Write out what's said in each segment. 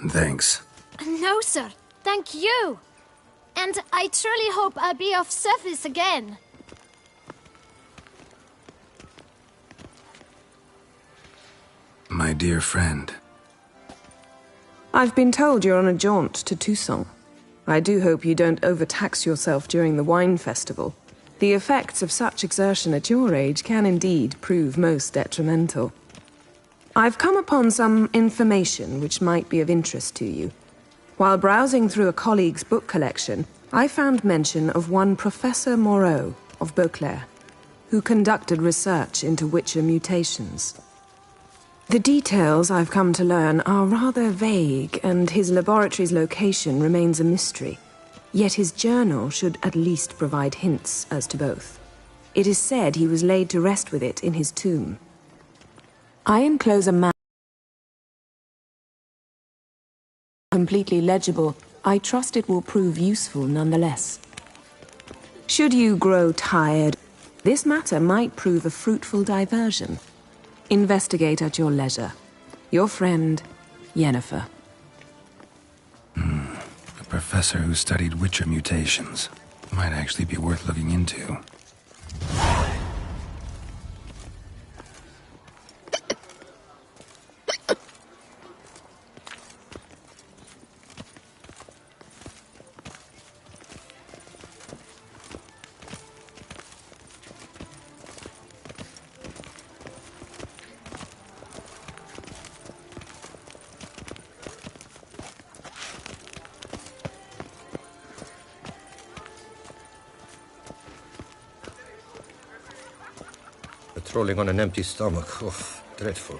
Thanks. No, sir. Thank you. And I truly hope I'll be of service again. My dear friend. I've been told you're on a jaunt to Toussaint. I do hope you don't overtax yourself during the wine festival. The effects of such exertion at your age can indeed prove most detrimental. I've come upon some information which might be of interest to you. While browsing through a colleague's book collection, I found mention of one Professor Moreau of Beauclair, who conducted research into Witcher mutations. The details I've come to learn are rather vague, and his laboratory's location remains a mystery. Yet his journal should at least provide hints as to both. It is said he was laid to rest with it in his tomb. I enclose a map. Completely legible. I trust it will prove useful nonetheless. Should you grow tired, this matter might prove a fruitful diversion. Investigate at your leisure. Your friend, Yennefer. A professor who studied Witcher mutations. Might actually be worth looking into. Patrolling on an empty stomach. Oh, dreadful.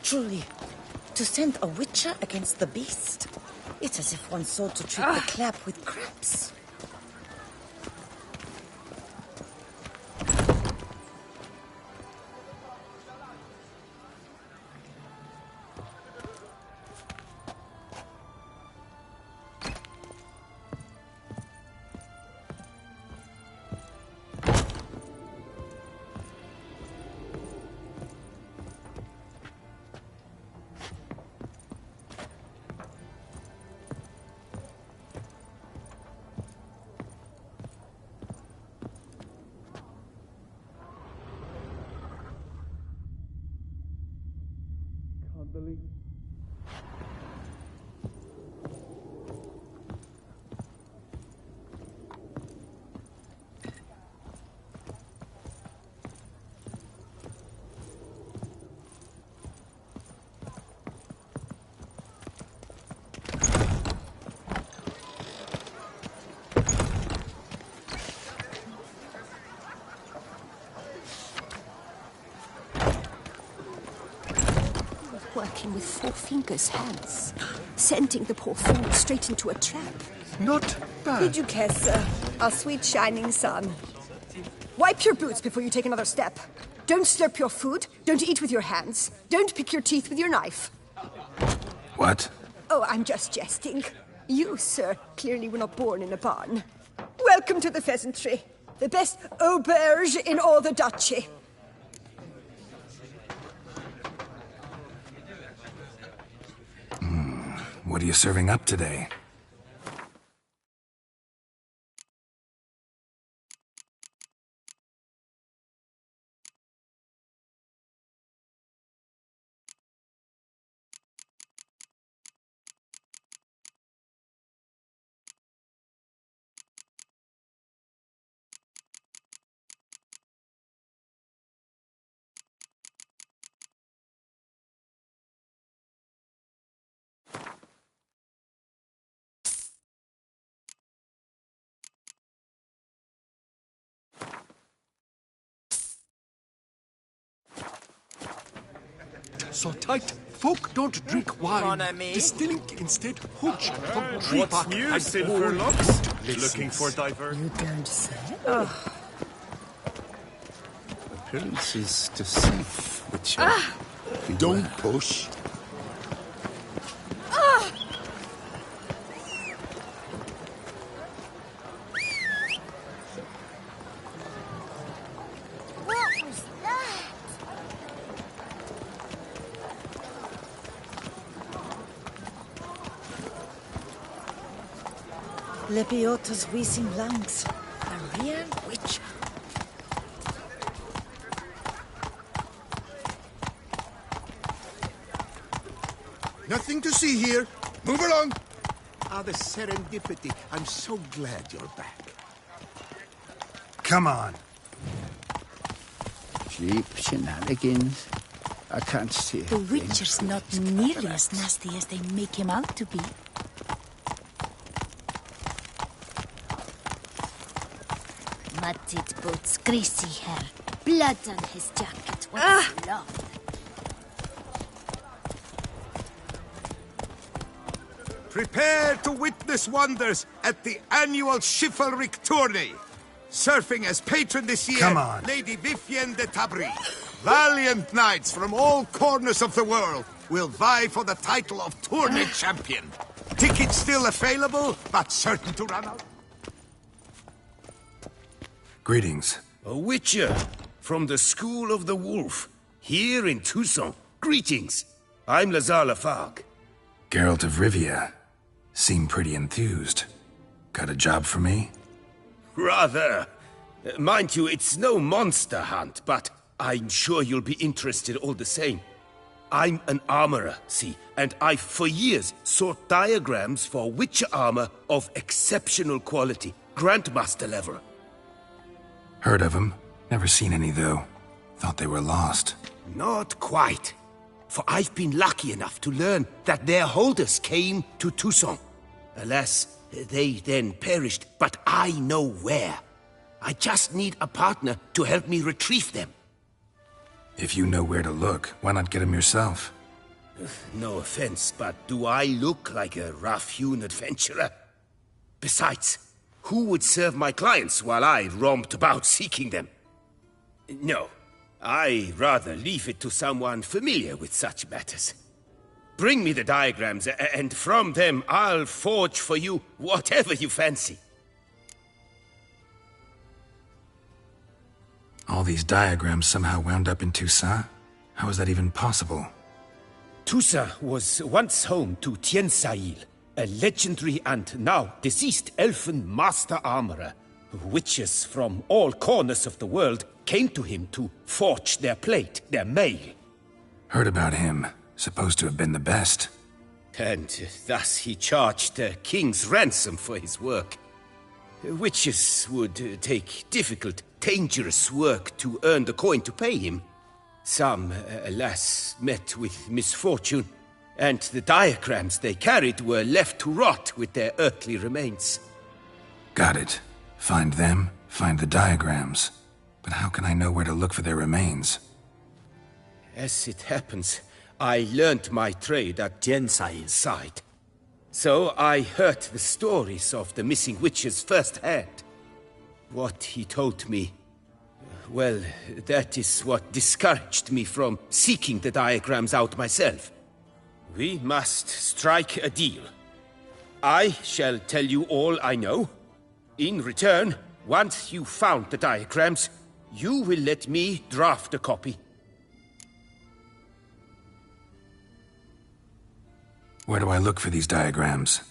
Truly, to send a witcher against the beast? It's as if one sought to treat the clap with crabs. Working with Four Fingers' hands. Sending the poor fool straight into a trap. Not bad. Did you care, sir? Our sweet shining sun. Wipe your boots before you take another step. Don't slurp your food. Don't eat with your hands. Don't pick your teeth with your knife. What? Oh, I'm just jesting. You, sir, clearly were not born in a barn. Welcome to the Pheasantry. The best auberge in all the duchy. What are you serving up today? so tight, folk don't drink wine. Mon ami. Distilling instead hooch from tree What's bark new, and Silverlocks? old Looking for diversion? You don't say? Appearances deceive, Witcher. Don't push. What was that? Lepiota's wheezing lungs. A real witch. Nothing to see here. Move along. Ah, the serendipity. I'm so glad you're back. Come on. Cheap shenanigans. I can't see. The Witcher's not nearly as nasty as they make him out to be. Muddied boots, greasy hair, blood on his jacket. What's love? Prepare to witness wonders at the annual Chivalric Tourney. Surfing as patron this year, Come on. Lady Vivienne de Tabry. Valiant knights from all corners of the world will vie for the title of tourney champion. Tickets still available, but certain to run out. Greetings. A Witcher from the School of the Wolf, here in Toussaint. Greetings. I'm Lazar Lafargue. Geralt of Rivia. Seem pretty enthused. Got a job for me? Rather. Mind you, it's no monster hunt, but I'm sure you'll be interested all the same. I'm an armorer, see, and I've for years sought diagrams for Witcher armor of exceptional quality, Grandmaster level. Heard of them. Never seen any, though. Thought they were lost. Not quite. For I've been lucky enough to learn that their holders came to Toussaint. Alas, they then perished, but I know where. I just need a partner to help me retrieve them. If you know where to look, why not get them yourself? No offense, but do I look like a rough-hewn adventurer? Besides, who would serve my clients while I romped about seeking them? No, I rather leave it to someone familiar with such matters. Bring me the diagrams, and from them I'll forge for you whatever you fancy. All these diagrams somehow wound up in Toussaint? How is that even possible? Toussaint was once home to Tien Sail, a legendary and now deceased elfin master armorer. Witches from all corners of the world came to him to forge their plate, their mail. Heard about him. Supposed to have been the best. And thus he charged a king's ransom for his work. Witches would take difficult, dangerous work to earn the coin to pay him. Some, alas, met with misfortune, and the diagrams they carried were left to rot with their earthly remains. Got it. Find them, find the diagrams. But how can I know where to look for their remains? As it happens, I learned my trade at Tien Sail's side. So I heard the stories of the missing witches firsthand. What he told me, well, that is what discouraged me from seeking the diagrams out myself. We must strike a deal. I shall tell you all I know. In return, once you found the diagrams, you will let me draft a copy. Where do I look for these diagrams?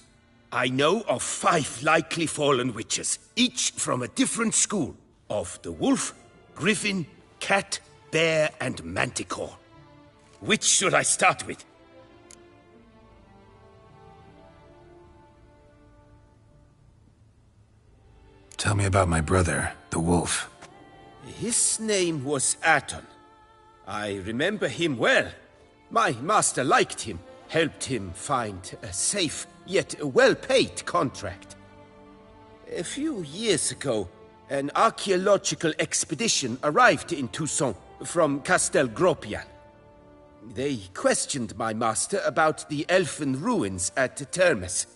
I know of 5 likely fallen witches, each from a different school. Of the wolf, griffin, cat, bear, and manticore. Which should I start with? Tell me about my brother, the wolf. His name was Aton. I remember him well. My master liked him, helped him find a safe, yet well-paid contract. A few years ago, an archaeological expedition arrived in Toussaint from Castel Gropian. They questioned my master about the elfin ruins at Termes.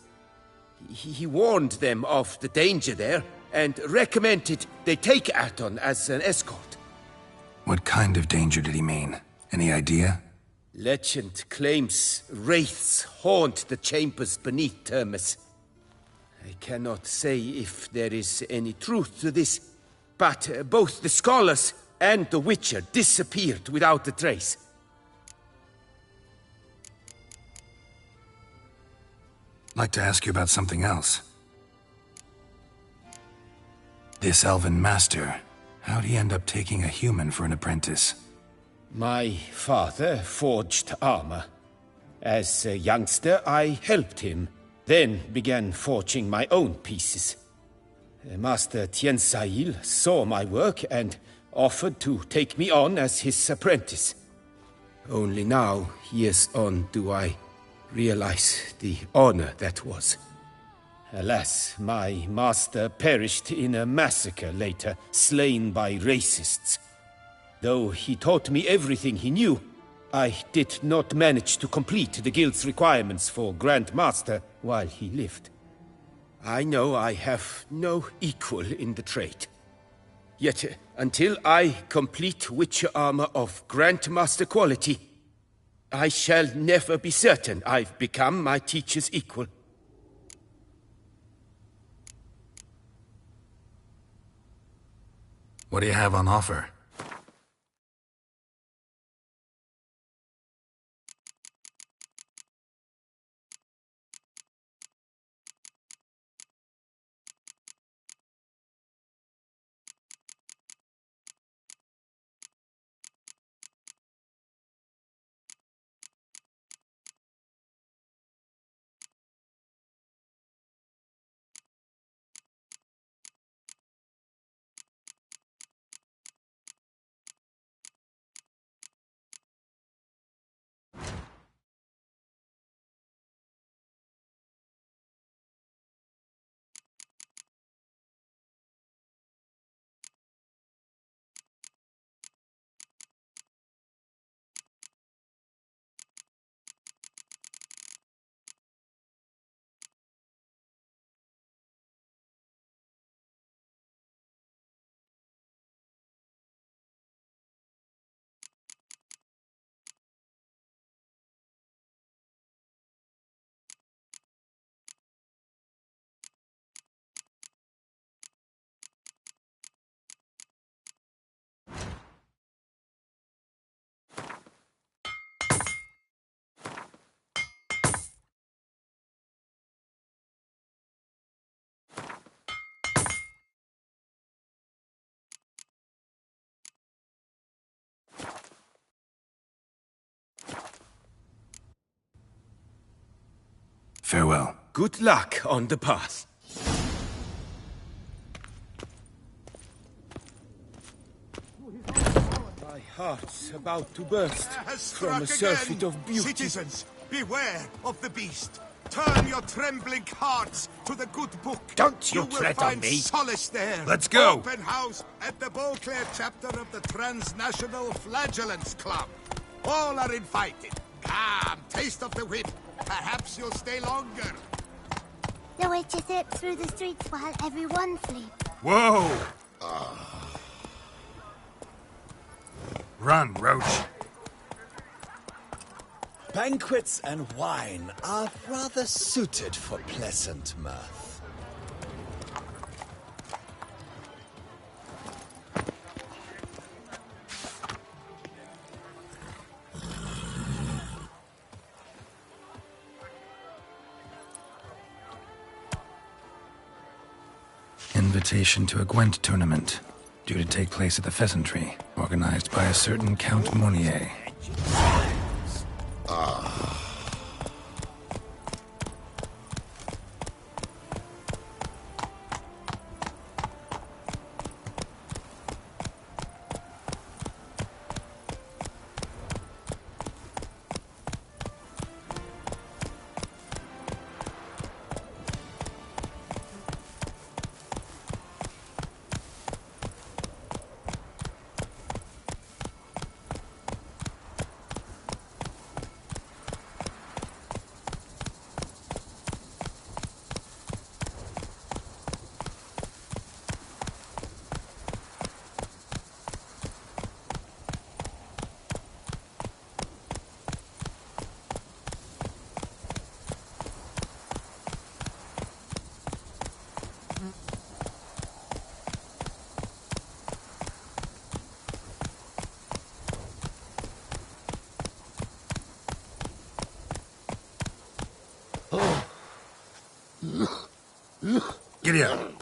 He warned them of the danger there and recommended they take Aton as an escort. What kind of danger did he mean? Any idea? Legend claims wraiths haunt the chambers beneath Termes. I cannot say if there is any truth to this, but both the scholars and the Witcher disappeared without a trace. I'd like to ask you about something else. This elven master, how'd he end up taking a human for an apprentice? My father forged armor. As a youngster, I helped him, then began forging my own pieces. Master Tiensail saw my work and offered to take me on as his apprentice. Only now, years on, do I realize the honor that was. Alas, my master perished in a massacre later, slain by racists. Though he taught me everything he knew, I did not manage to complete the guild's requirements for Grand Master while he lived. I know I have no equal in the trade. Yet, until I complete Witcher armor of Grandmaster quality, I shall never be certain I've become my teacher's equal. What do you have on offer? Farewell. Good luck on the path. My heart's about to burst from a surfeit of beauty. Citizens, beware of the beast. Turn your trembling hearts to the good book. Don't you tread on find me. Solace there. Let's go. Open house at the Beauclair chapter of the Transnational Flagellants Club. All are invited. Come, taste of the whip. Perhaps you'll stay longer. The Witcher zips through the streets while everyone sleeps. Whoa! Run, Roach. Banquets and wine are rather suited for pleasant mirth. Invitation to a Gwent tournament, due to take place at the Pheasantry, organized by a certain Count Monnier. Giddy up.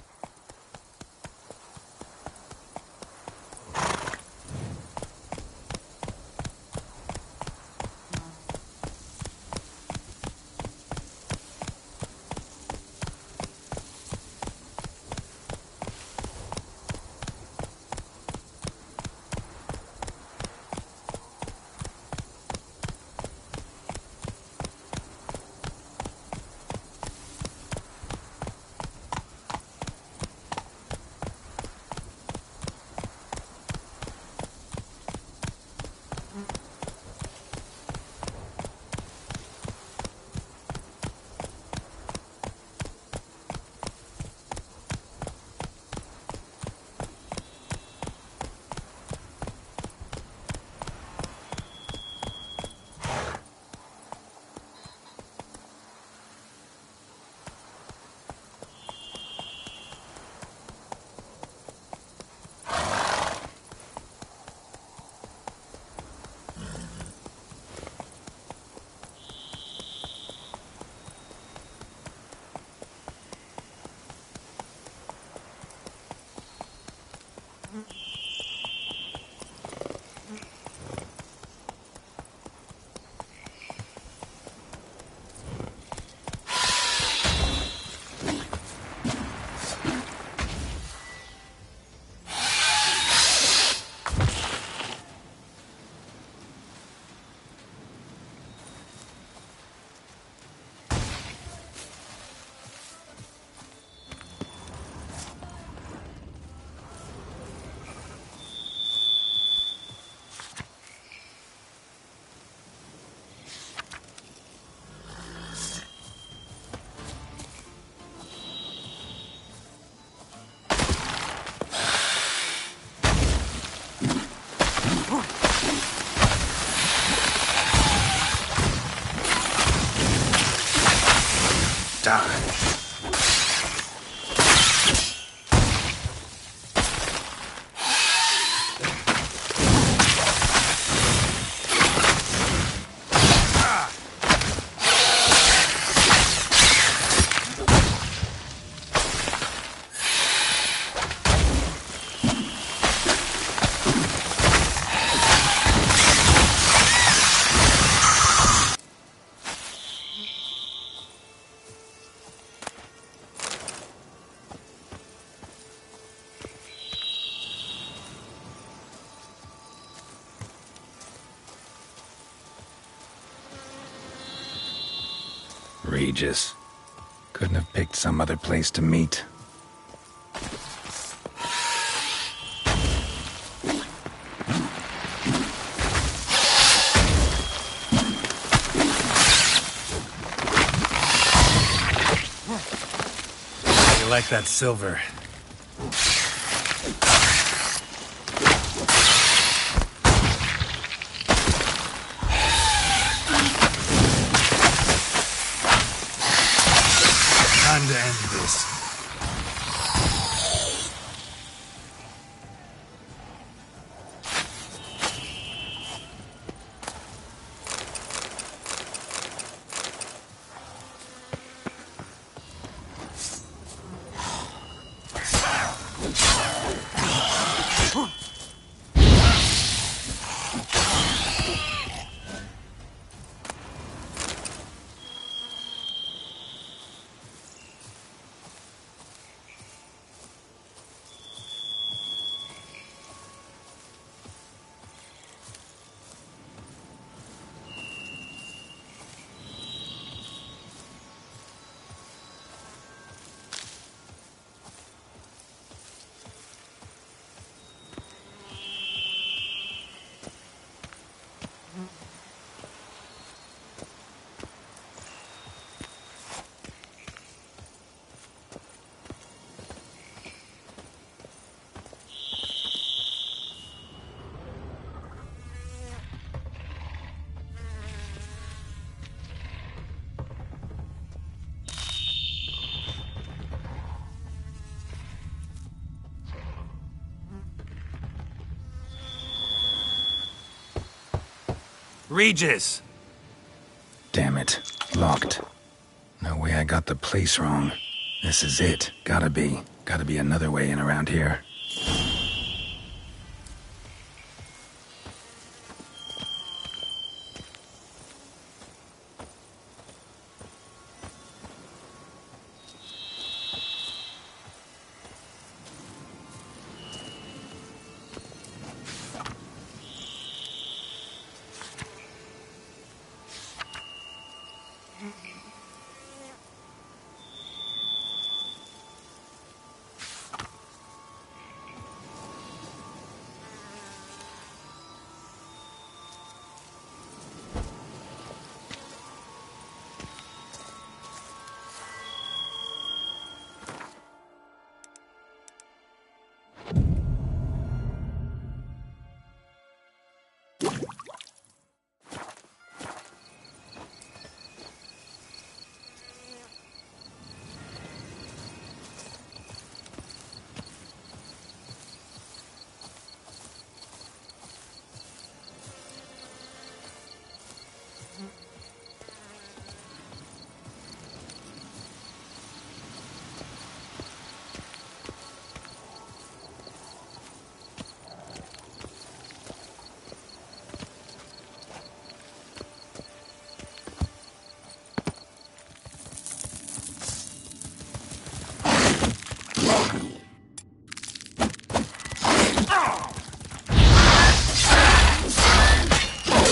Regis. Couldn't have picked some other place to meet. You like that silver? Time to end this. Regis! Damn it. Locked. No No way I got the place wrong. This is it. Gotta be. Gotta be another way in around here.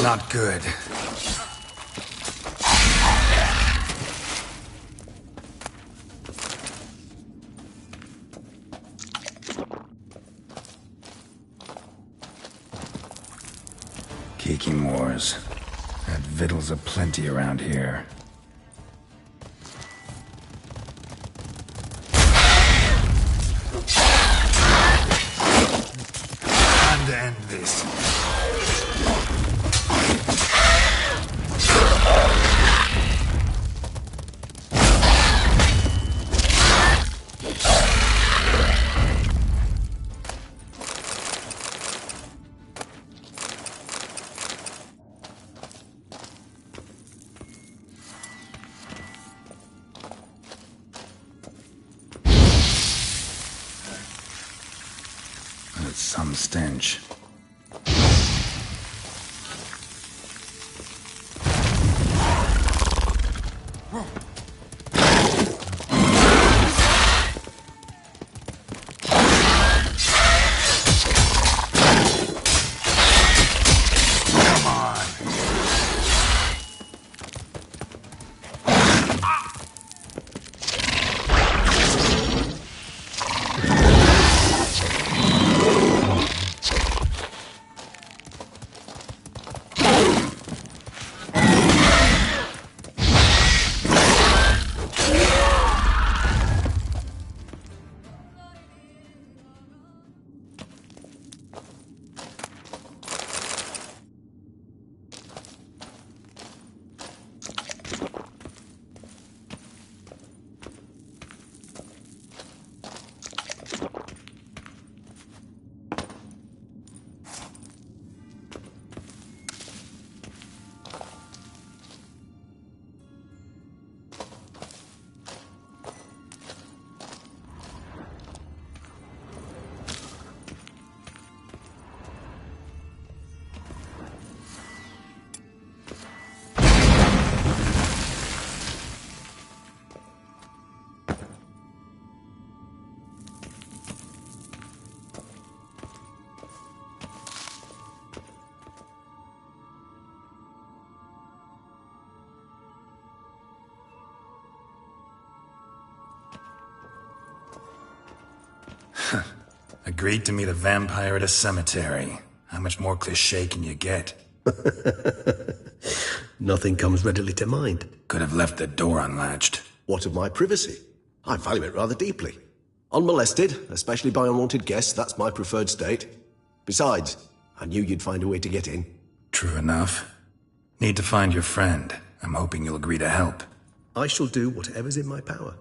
Not good. Kiki Moors. Had victuals aplenty around here. Time to end this. It's some stench. Agreed to meet a vampire at a cemetery. How much more cliché can you get? Nothing comes readily to mind. Could have left the door unlatched. What of my privacy? I value it rather deeply. Unmolested, especially by unwanted guests, that's my preferred state. Besides, I knew you'd find a way to get in. True enough. Need to find your friend. I'm hoping you'll agree to help. I shall do whatever's in my power.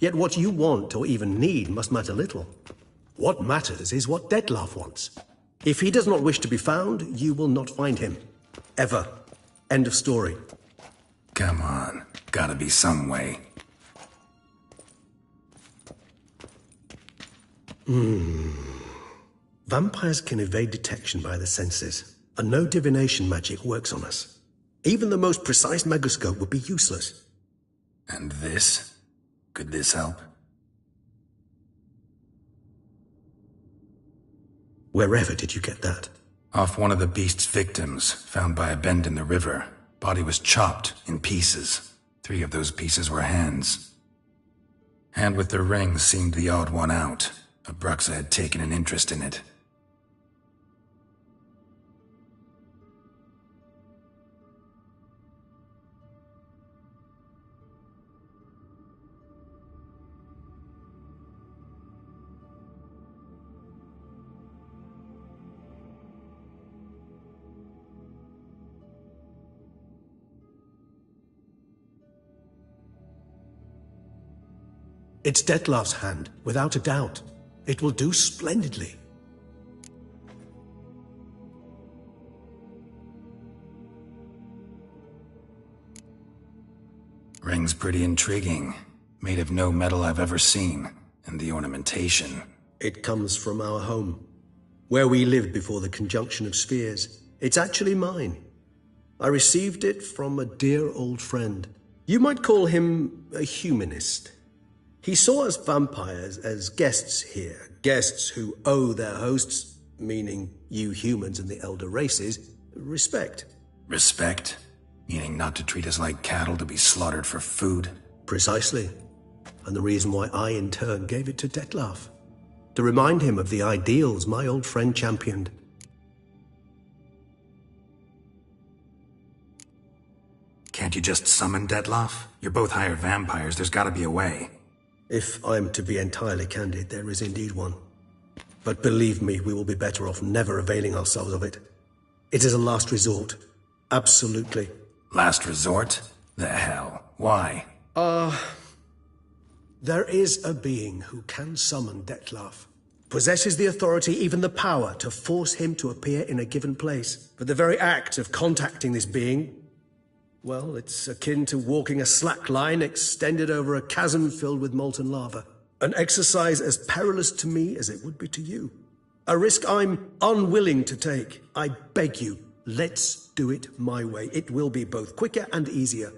Yet what you want or even need must matter little. What matters is what Dettlaff wants. If he does not wish to be found, you will not find him. Ever. End of story. Come on. Gotta be some way. Vampires can evade detection by the senses, and no divination magic works on us. Even the most precise megascope would be useless. And this? Could this help? Wherever did you get that? Off one of the beast's victims, found by a bend in the river. Body was chopped in pieces. 3 of those pieces were hands. Hand with the ring seemed the odd one out. Abruxa had taken an interest in it. It's Dettlaff's hand, without a doubt. It will do splendidly. Ring's pretty intriguing. Made of no metal I've ever seen. And the ornamentation. It comes from our home, where we lived before the conjunction of spheres. It's actually mine. I received it from a dear old friend. You might call him a humanist. He saw us vampires as guests here, guests who owe their hosts, meaning you humans and the elder races, respect. Respect? Meaning not to treat us like cattle to be slaughtered for food? Precisely. And the reason why I, in turn, gave it to Dettlaff. To remind him of the ideals my old friend championed. Can't you just summon Dettlaff? You're both hired vampires, there's gotta be a way. If I'm to be entirely candid, there is indeed one. But believe me, we will be better off never availing ourselves of it. It is a last resort. Absolutely. Last resort? The hell? Why? There is a being who can summon Dettlaff. Possesses the authority, even the power, to force him to appear in a given place. But the very act of contacting this being, well, it's akin to walking a slack line extended over a chasm filled with molten lava. An exercise as perilous to me as it would be to you. A risk I'm unwilling to take. I beg you, let's do it my way. It will be both quicker and easier.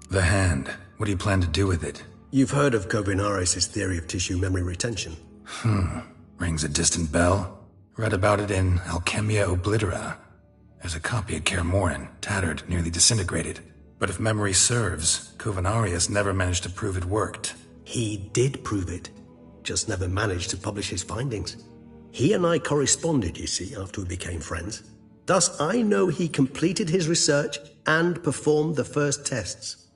The hand. What do you plan to do with it? You've heard of Kovinaris' theory of tissue memory retention. Rings a distant bell. Read about it in Alchemia Oblitera. There's a copy at Kaer Morhen, tattered, nearly disintegrated. But if memory serves, Kovinaris never managed to prove it worked. He did prove it, just never managed to publish his findings. He and I corresponded, you see, after we became friends. Thus, I know he completed his research and performed the first tests.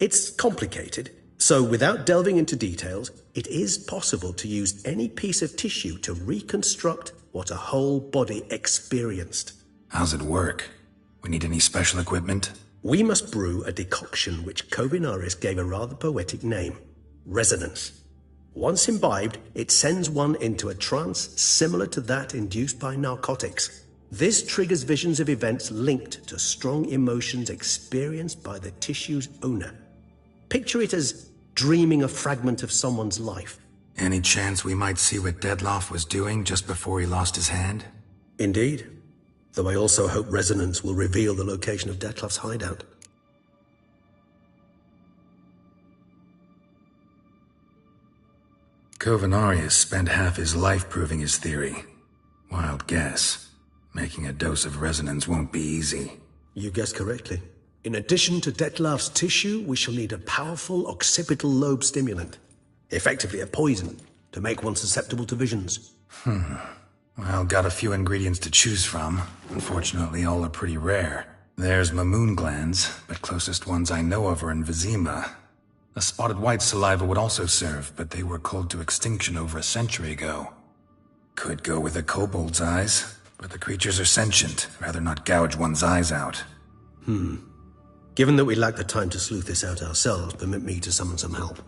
It's complicated, so without delving into details, it is possible to use any piece of tissue to reconstruct what a whole body experienced. How's it work? We need any special equipment? We must brew a decoction which Kovinaris gave a rather poetic name, resonance. Once imbibed, it sends one into a trance similar to that induced by narcotics. This triggers visions of events linked to strong emotions experienced by the tissue's owner. Picture it as dreaming a fragment of someone's life. Any chance we might see what Dettlaff was doing just before he lost his hand? Indeed. Though I also hope resonance will reveal the location of Dettlaff's hideout. Kovinaris spent half his life proving his theory. Wild guess. Making a dose of resonance won't be easy. You guessed correctly. In addition to Dettlaff's tissue, we shall need a powerful occipital lobe stimulant. Effectively a poison, to make one susceptible to visions. Well, got a few ingredients to choose from. Unfortunately, all are pretty rare. There's Mamoon glands, but closest ones I know of are in Vizima. A spotted white saliva would also serve, but they were cold to extinction over a century ago. Could go with a kobold's eyes, but the creatures are sentient. Rather not gouge one's eyes out. Given that we lack the time to sleuth this out ourselves, permit me to summon some help.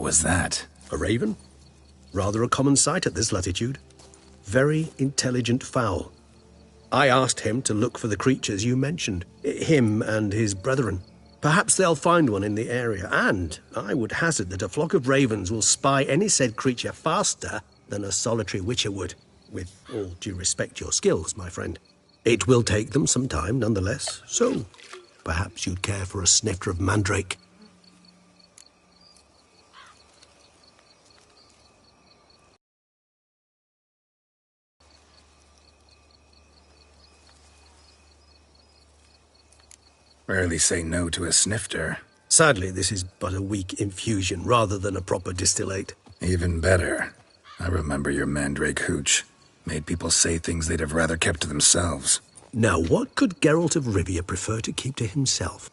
What was that? A raven? Rather a common sight at this latitude. Very intelligent fowl. I asked him to look for the creatures you mentioned, him and his brethren. Perhaps they'll find one in the area, and I would hazard that a flock of ravens will spy any said creature faster than a solitary witcher would. With all due respect to your skills, my friend. It will take them some time, nonetheless, so perhaps you'd care for a snifter of mandrake. Rarely say no to a snifter. Sadly, this is but a weak infusion rather than a proper distillate. Even better. I remember your mandrake hooch. Made people say things they'd have rather kept to themselves. Now, what could Geralt of Rivia prefer to keep to himself?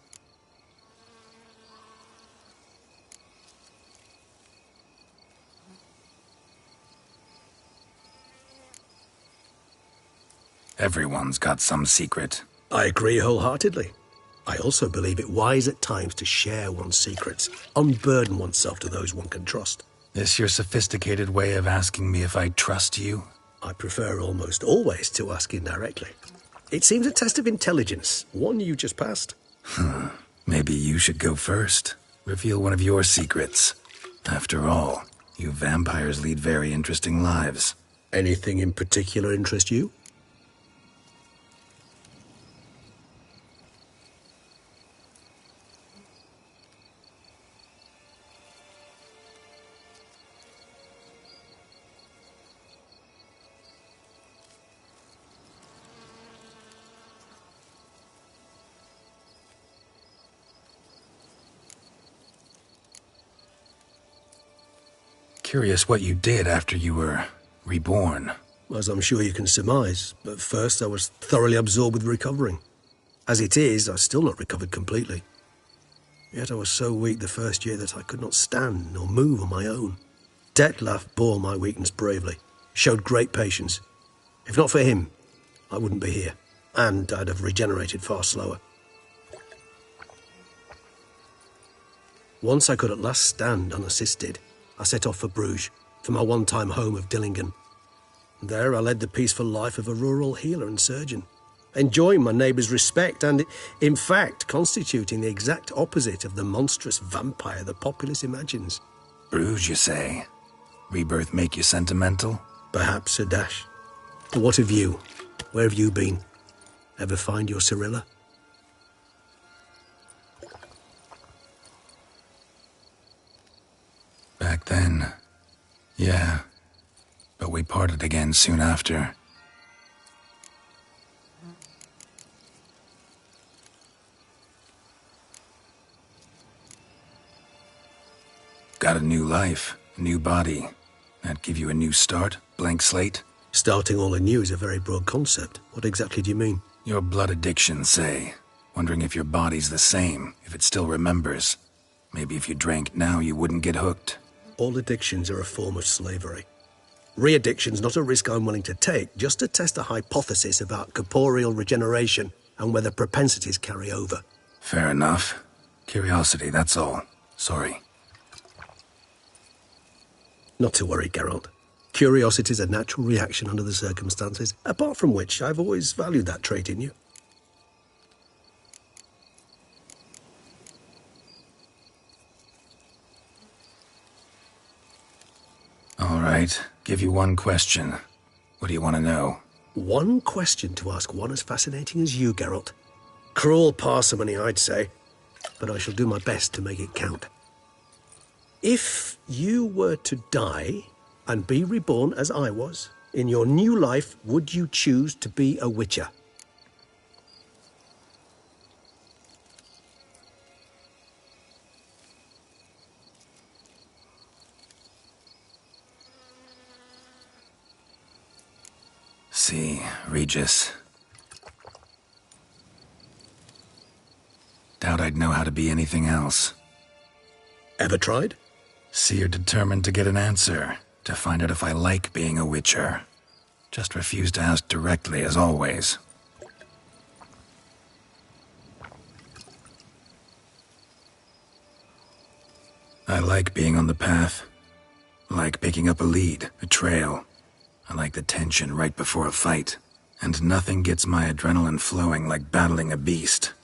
Everyone's got some secret. I agree wholeheartedly. I also believe it wise at times to share one's secrets, unburden oneself to those one can trust. This your sophisticated way of asking me if I trust you? I prefer almost always to ask indirectly. It seems a test of intelligence, one you just passed. Maybe you should go first. Reveal one of your secrets. After all, you vampires lead very interesting lives. Anything in particular interest you? Curious what you did after you were reborn. As I'm sure you can surmise, but first I was thoroughly absorbed with recovering. As it is, I've still not recovered completely. Yet I was so weak the first year that I could not stand nor move on my own. Detlef bore my weakness bravely, showed great patience. If not for him, I wouldn't be here, and I'd have regenerated far slower. Once I could at last stand unassisted, I set off for Bruges, for my one-time home of Dillingen. There I led the peaceful life of a rural healer and surgeon, enjoying my neighbours' respect and, in fact, constituting the exact opposite of the monstrous vampire the populace imagines. Bruges, you say? Rebirth make you sentimental? Perhaps a dash. But what of you? Where have you been? Ever find your Cirilla? Back then, yeah. But we parted again soon after. Got a new life, a new body. That give you a new start? Blank slate? Starting all anew is a very broad concept. What exactly do you mean? Your blood addiction, say. Wondering if your body's the same, if it still remembers. Maybe if you drank now, you wouldn't get hooked. All addictions are a form of slavery. Re-addiction's not a risk I'm willing to take, just to test a hypothesis about corporeal regeneration and whether propensities carry over. Fair enough. Curiosity, that's all. Sorry. Not to worry, Geralt. Curiosity's a natural reaction under the circumstances, apart from which I've always valued that trait in you. All right, give you one question. What do you want to know? One question to ask one as fascinating as you, Geralt. Cruel parsimony, I'd say, but I shall do my best to make it count. If you were to die and be reborn as I was, in your new life, would you choose to be a witcher? See, Regis. Doubt I'd know how to be anything else. Ever tried? See, you're determined to get an answer, to find out if I like being a witcher. Just refuse to ask directly, as always. I like being on the path. I like picking up a lead, a trail. I like the tension right before a fight. And nothing gets my adrenaline flowing like battling a beast.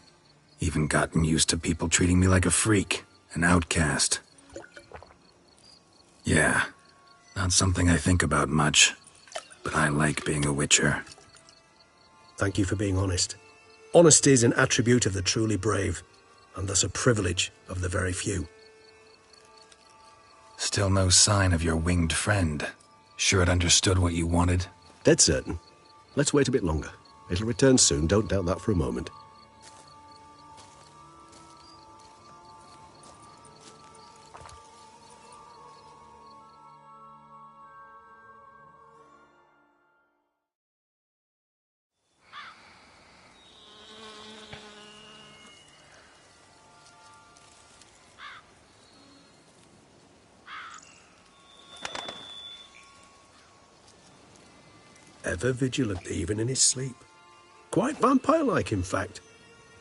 Even gotten used to people treating me like a freak, an outcast. Yeah, not something I think about much, but I like being a Witcher. Thank you for being honest. Honesty is an attribute of the truly brave, and thus a privilege of the very few. Still no sign of your winged friend. Sure it understood what you wanted? Dead certain. Let's wait a bit longer. It'll return soon, don't doubt that for a moment. Ever vigilant, even in his sleep. Quite vampire-like, in fact.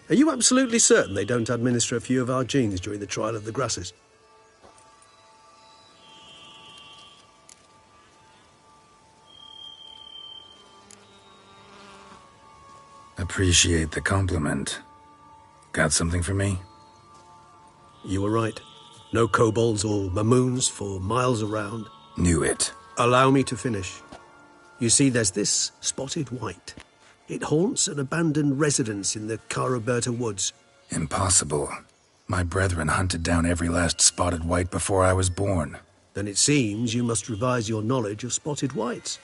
Are you absolutely certain they don't administer a few of our genes during the trial of the grasses? Appreciate the compliment. Got something for me? You were right. No kobolds or mamoons for miles around. Knew it. Allow me to finish. You see, there's this spotted white. It haunts an abandoned residence in the Caraberta woods. Impossible. My brethren hunted down every last spotted white before I was born. Then it seems you must revise your knowledge of spotted whites.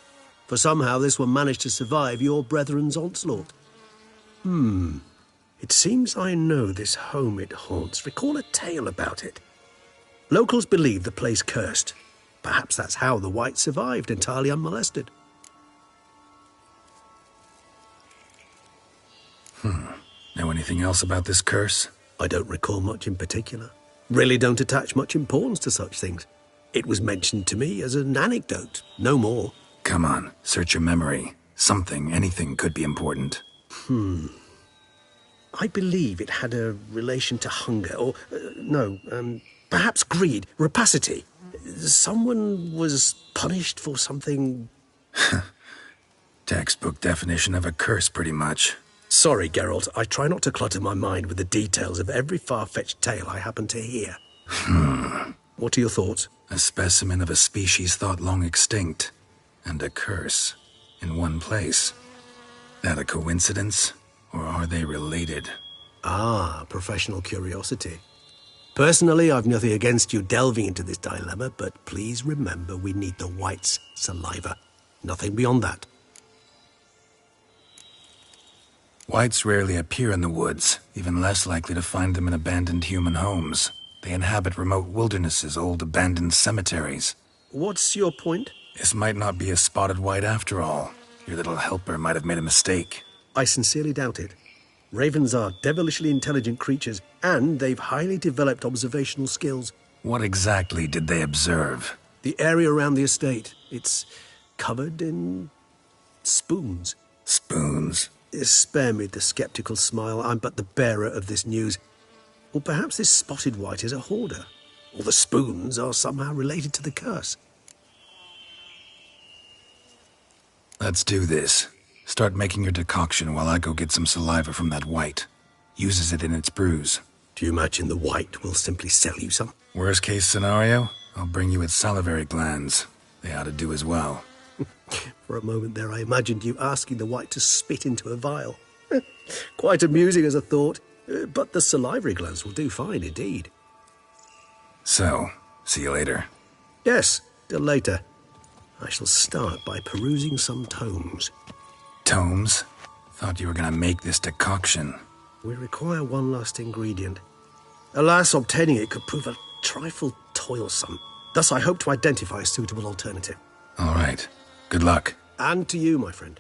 For somehow this one managed to survive your brethren's onslaught. It seems I know this home it haunts. Recall a tale about it. Locals believe the place cursed. Perhaps that's how the whites survived entirely unmolested. Know anything else about this curse? I don't recall much in particular. Really don't attach much importance to such things. It was mentioned to me as an anecdote, no more. Come on, search your memory. Something, anything could be important. I believe it had a relation to hunger, or, perhaps greed, rapacity. Someone was punished for something... Textbook definition of a curse, pretty much. Sorry, Geralt, I try not to clutter my mind with the details of every far-fetched tale I happen to hear. What are your thoughts? A specimen of a species thought long extinct, and a curse, in one place. That a coincidence, or are they related? Ah, professional curiosity. Personally, I've nothing against you delving into this dilemma, but please remember we need the whites' saliva. Nothing beyond that. Whites rarely appear in the woods, even less likely to find them in abandoned human homes. They inhabit remote wildernesses, old abandoned cemeteries. What's your point? This might not be a spotted white after all. Your little helper might have made a mistake. I sincerely doubt it. Ravens are devilishly intelligent creatures, and they've highly developed observational skills. What exactly did they observe? The area around the estate. It's covered in... spoons. Spoons? Spare me the skeptical smile. I'm but the bearer of this news. Or perhaps this spotted white is a hoarder. Or the spoons are somehow related to the curse. Let's do this. Start making your decoction while I go get some saliva from that white. Uses it in its brews. Do you imagine the white will simply sell you some? Worst case scenario, I'll bring you its salivary glands. They ought to do as well. For a moment there, I imagined you asking the white to spit into a vial. Quite amusing as a thought, but the salivary glands will do fine indeed. So, see you later. Yes, till later. I shall start by perusing some tomes. Tomes? Thought you were gonna make this decoction. We require one last ingredient. Alas, obtaining it could prove a trifle toilsome. Thus, I hope to identify a suitable alternative. All right. Good luck. And to you, my friend.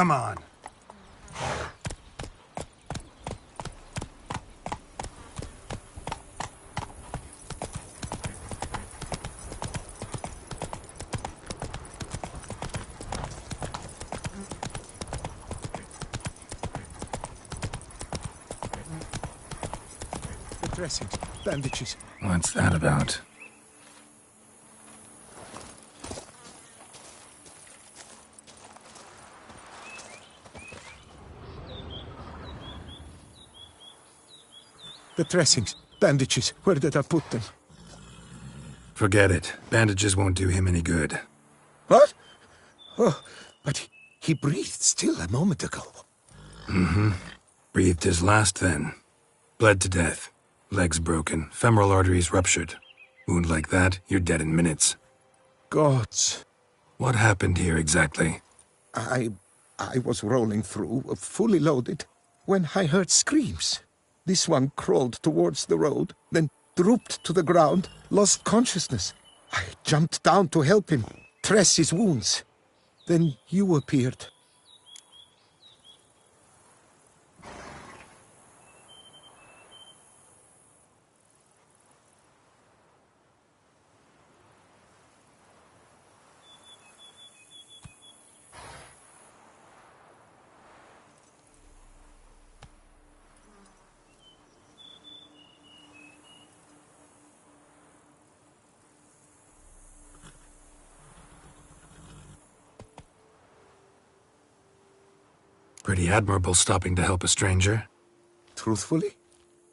Come on. The dressings, bandages. What's that about? The dressings, bandages. Where did I put them? Forget it. Bandages won't do him any good. What? Oh, but he breathed still a moment ago. Mm-hmm. Breathed his last then. Bled to death. Legs broken. Femoral arteries ruptured. Wound like that, you're dead in minutes. Gods. What happened here exactly? I was rolling through, fully loaded, when I heard screams. This one crawled towards the road, then drooped to the ground, lost consciousness. I jumped down to help him, dress his wounds. Then you appeared. Pretty admirable stopping to help a stranger. Truthfully,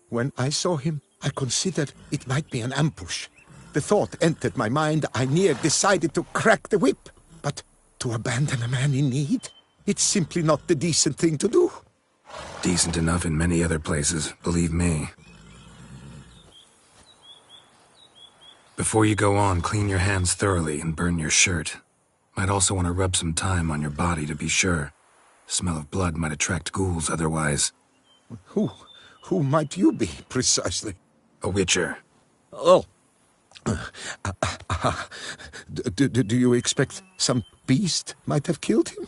when I saw him, I considered it might be an ambush. The thought entered my mind, I near decided to crack the whip. But to abandon a man in need? It's simply not the decent thing to do. Decent enough in many other places, believe me. Before you go on, clean your hands thoroughly and burn your shirt. Might also want to rub some thyme on your body to be sure. Smell of blood might attract ghouls otherwise. Who might you be, precisely? A witcher. Oh. Do you expect some beast might have killed him?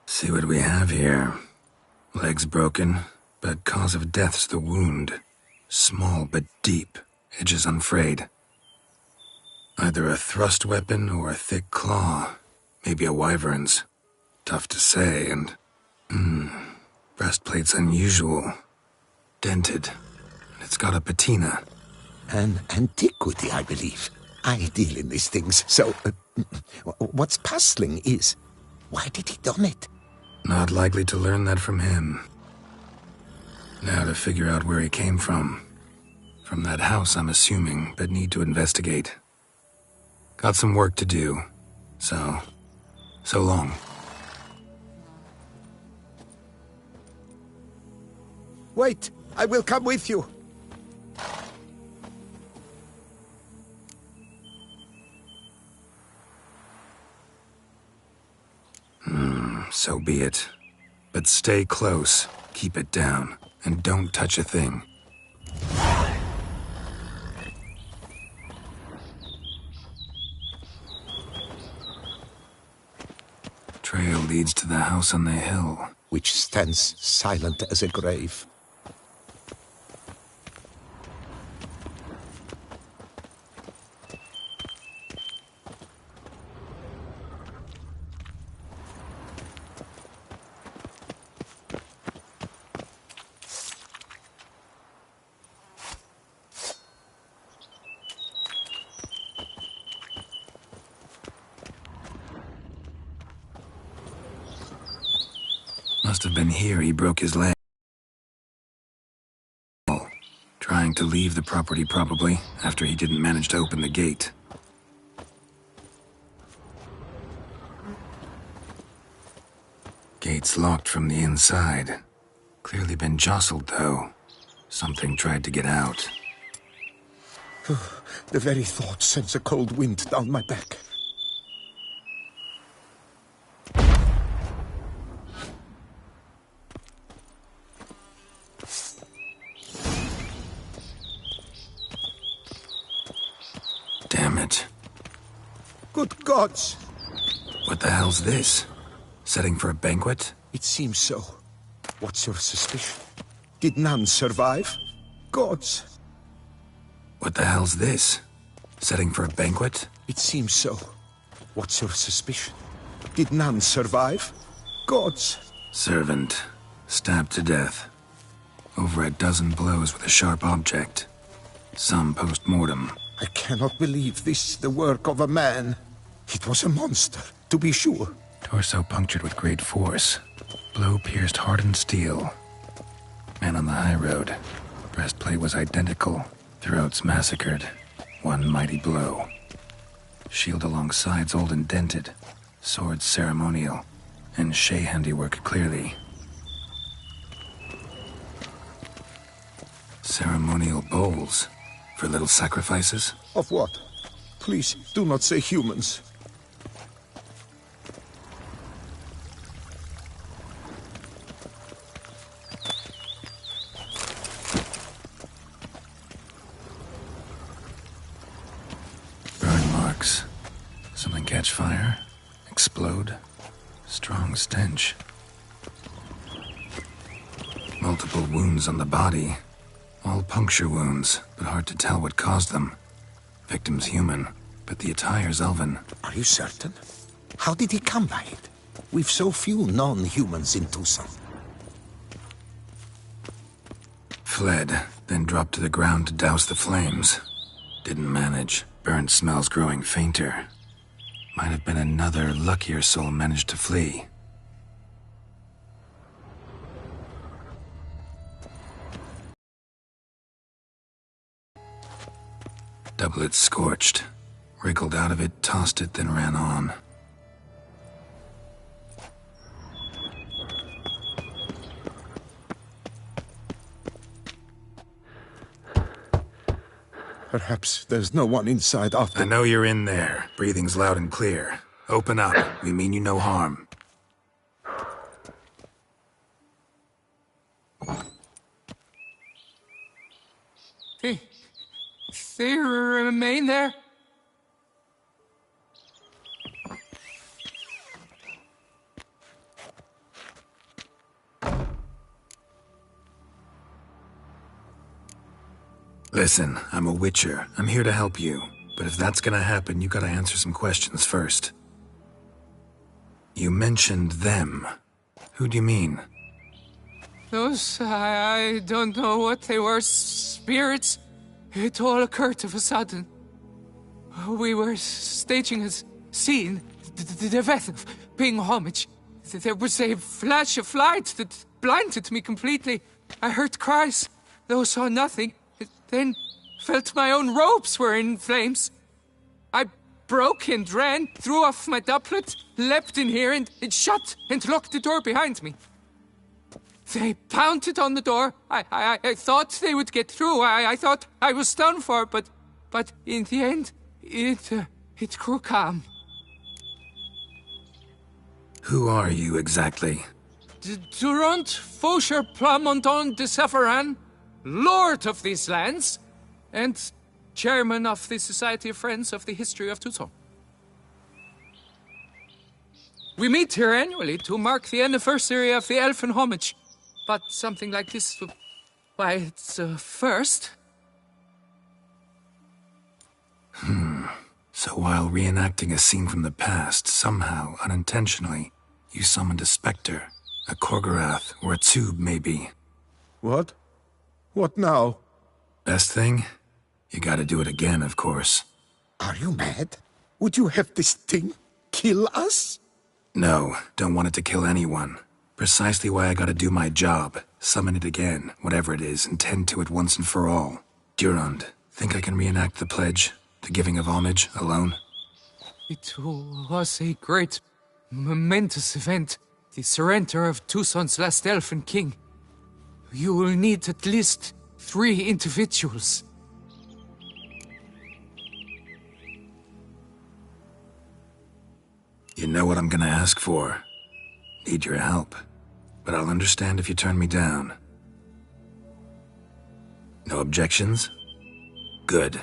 See what we have here. Legs broken, but cause of death's the wound. Small but deep, edges unfrayed. Either a thrust weapon or a thick claw. Maybe a wyvern's. Tough to say, and... breastplate's unusual. Dented. And it's got a patina. An antiquity, I believe. I deal in these things, so... what's puzzling is... why did he done it? Not likely to learn that from him. Now to figure out where he came from. From that house, I'm assuming, but need to investigate. Got some work to do, so long. Wait, I will come with you. So be it. But stay close, keep it down, and don't touch a thing. Trail leads to the house on the hill, which stands silent as a grave. Must have been here he broke his leg. Trying to leave the property, probably, after he didn't manage to open the gate. Gate's locked from the inside. Clearly been jostled, though. Something tried to get out. The very thought sends a cold wind down my back. Damn it. Good gods! What the hell's this? Setting for a banquet? It seems so. What's your suspicion? Did none survive? Gods! What the hell's this? Setting for a banquet? It seems so. What's your suspicion? Did none survive? Gods! Servant. Stabbed to death. Over a dozen blows with a sharp object. Some post-mortem. I cannot believe this the work of a man. It was a monster, to be sure. Torso punctured with great force. Blow pierced hardened steel. Man on the high road. Breastplate was identical. Throats massacred. One mighty blow. Shield along sides old and dented. Sword ceremonial. And Shay handiwork clearly. Ceremonial bowls. For little sacrifices? Of what? Please, do not say humans. Burn marks. Something catch fire? Explode? Strong stench. Multiple wounds on the body. All puncture wounds, but hard to tell what caused them. Victim's human, but the attire's elven. Are you certain? How did he come by it? We've so few non-humans in Tucson. Fled, then dropped to the ground to douse the flames. Didn't manage. Burnt smells growing fainter. Might have been another luckier soul managed to flee. Doublet scorched. Wriggled out of it, tossed it, then ran on. Perhaps there's no one inside after... I know you're in there. Breathing's loud and clear. Open up. We mean you no harm. They remain there? Listen, I'm a witcher. I'm here to help you. But if that's gonna happen, you gotta answer some questions first. You mentioned them. Who do you mean? Those, I don't know what they were. Spirits? It all occurred of a sudden. We were staging a scene, the death of paying homage. There was a flash of light that blinded me completely. I heard cries, though saw nothing. Then felt my own robes were in flames. I broke and ran, threw off my doublet, leapt in here and shut and locked the door behind me. They pounded on the door. I thought they would get through. I thought I was done for, but in the end, it grew calm. Who are you exactly? Durant Faucher Plamondon de Severin, Lord of these lands, and Chairman of the Society of Friends of the History of Tucson. We meet here annually to mark the anniversary of the Elfin Homage. But something like this, why, it's a first. So while reenacting a scene from the past, somehow, unintentionally, you summoned a specter, a Korgorath, or a tube, maybe. What? What now? Best thing? You gotta do it again, of course. Are you mad? Would you have this thing kill us? No, don't want it to kill anyone. Precisely why I gotta do my job. Summon it again, whatever it is, and tend to it once and for all. Durand, think I can reenact the pledge? The giving of homage, alone? It was a great, momentous event. The surrender of Tucson's last elfin king. You will need at least 3 individuals. You know what I'm gonna ask for. Need your help. But I'll understand if you turn me down. No objections? Good.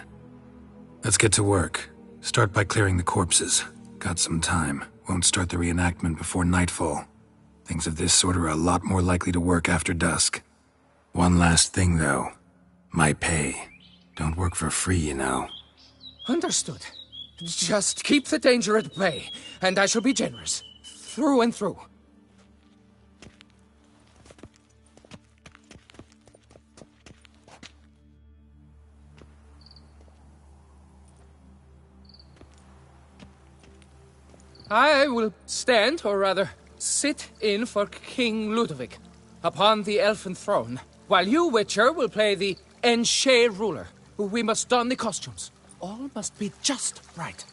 Let's get to work. Start by clearing the corpses. Got some time. Won't start the reenactment before nightfall. Things of this sort are a lot more likely to work after dusk. One last thing, though. My pay. Don't work for free, you know. Understood. Just keep the danger at bay, and I shall be generous. Through and through. I will stand, or rather, sit in for King Ludovic, upon the elfin throne, while you, Witcher, will play the Enshe ruler. We must don the costumes. All must be just right.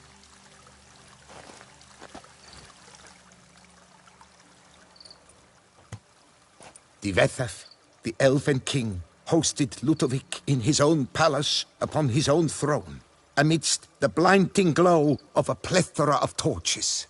Divethef, the Elven King, hosted Ludovic in his own palace upon his own throne, amidst the blinding glow of a plethora of torches.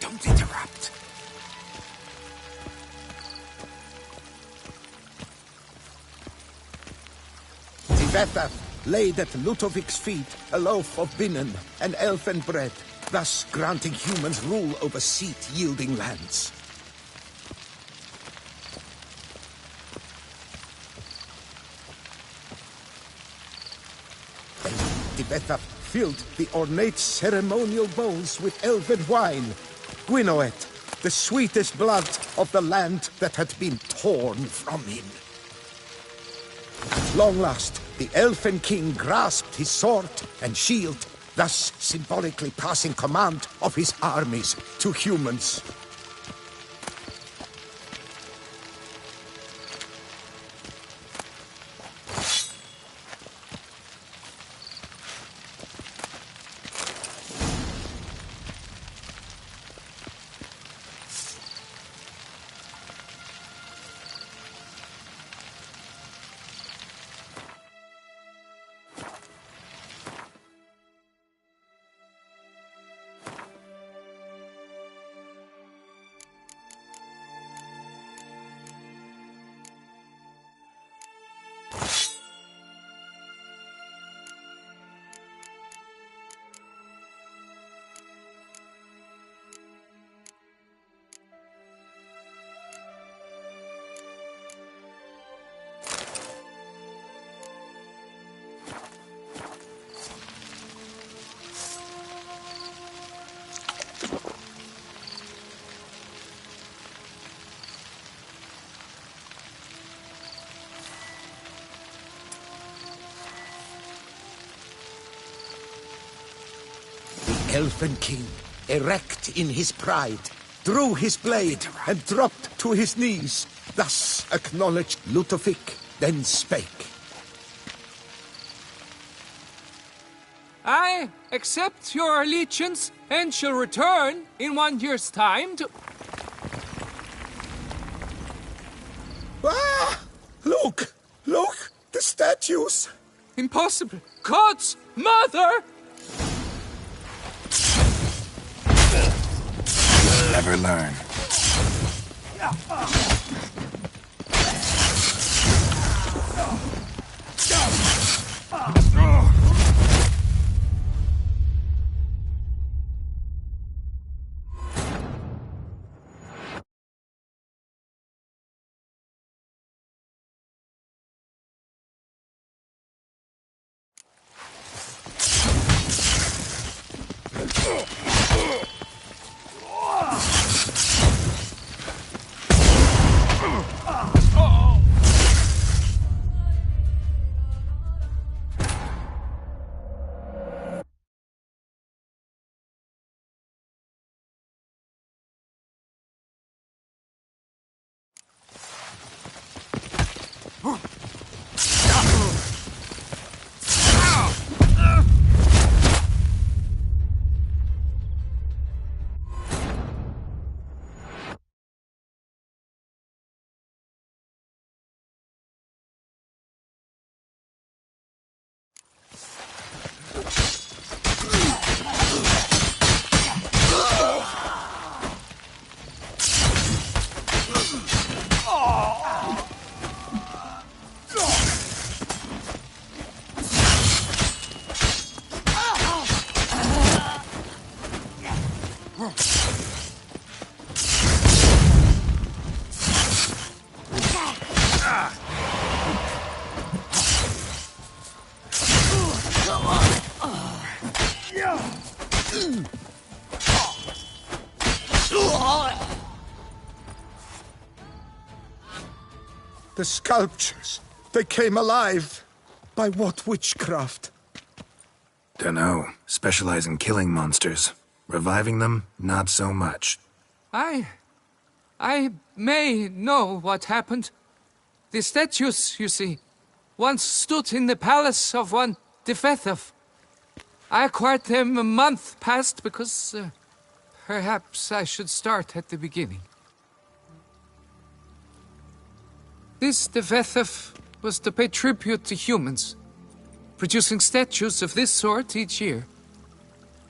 Don't interrupt. Divethef laid at Ludovic's feet a loaf of binnen and elfin bread, thus granting humans rule over seat-yielding lands. Then Divethef filled the ornate ceremonial bowls with elven wine, Gwinoet, the sweetest blood of the land that had been torn from him. At long last, the Elfen King grasped his sword and shield, thus symbolically passing command of his armies to humans. Elfen King, erect in his pride, drew his blade and dropped to his knees, thus acknowledged Ludovic, then spake. I accept your allegiance and shall return in 1 year's time to... Ah! Look! Look! The statues! Impossible! God's mother! You'll never learn. The sculptures, they came alive. By what witchcraft? Dunno. Specialize in killing monsters. Reviving them, not so much. I may know what happened. The statues, you see, once stood in the palace of one Defethov. I acquired them a month past because perhaps I should start at the beginning. This Defethov was to pay tribute to humans, producing statues of this sort each year.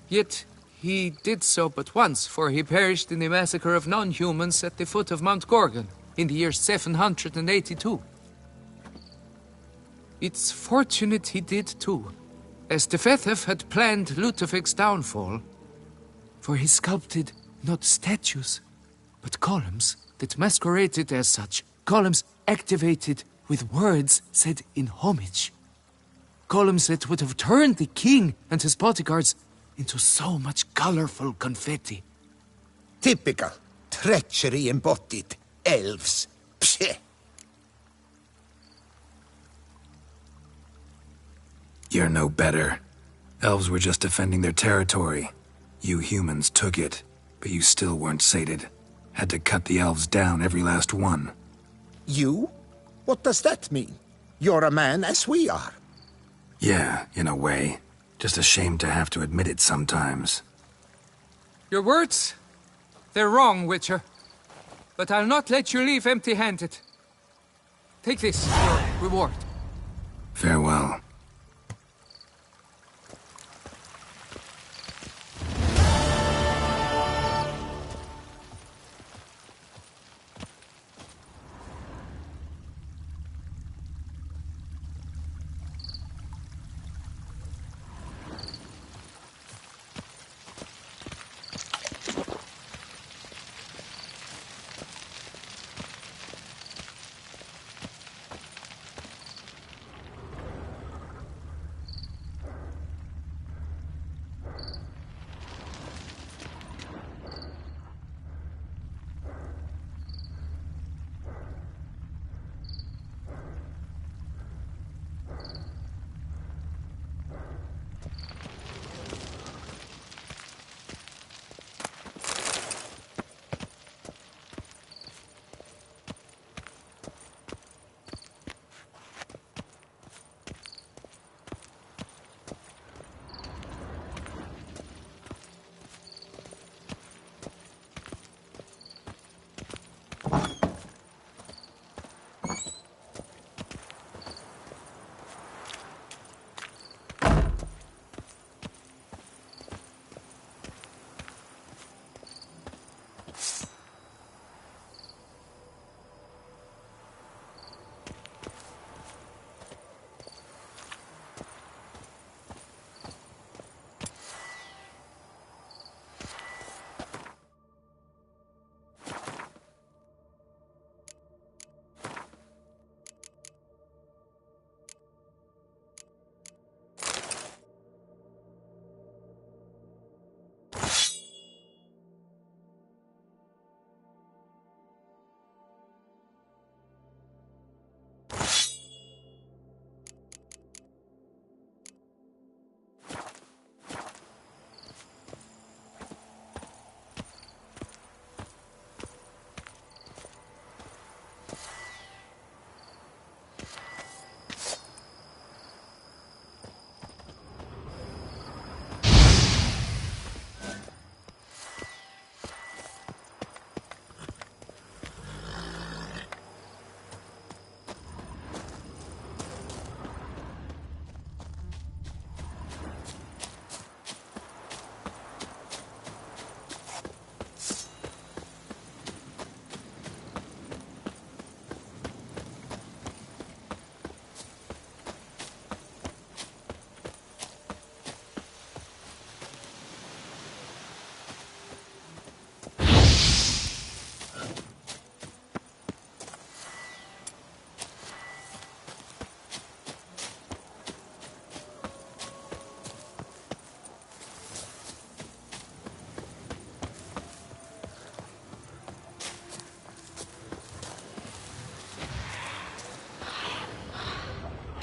Yet he did so but once, for he perished in the massacre of non-humans at the foot of Mount Gorgon in the year 782. It's fortunate he did too, as Defethov had planned Ludovic's downfall, for he sculpted not statues, but columns that masqueraded as such. Columns activated with words said in homage. Columns that would have turned the king and his bodyguards into so much colorful confetti. Typical. Treachery embodied. Elves. Psheh. You're no better. Elves were just defending their territory. You humans took it, but you still weren't sated. Had to cut the elves down, every last one. You? What does that mean? You're a man as we are. Yeah, in a way. Just ashamed to have to admit it sometimes. Your words? They're wrong, Witcher. But I'll not let you leave empty-handed. Take this, your reward. Farewell.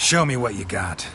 Show me what you got.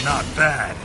Not bad.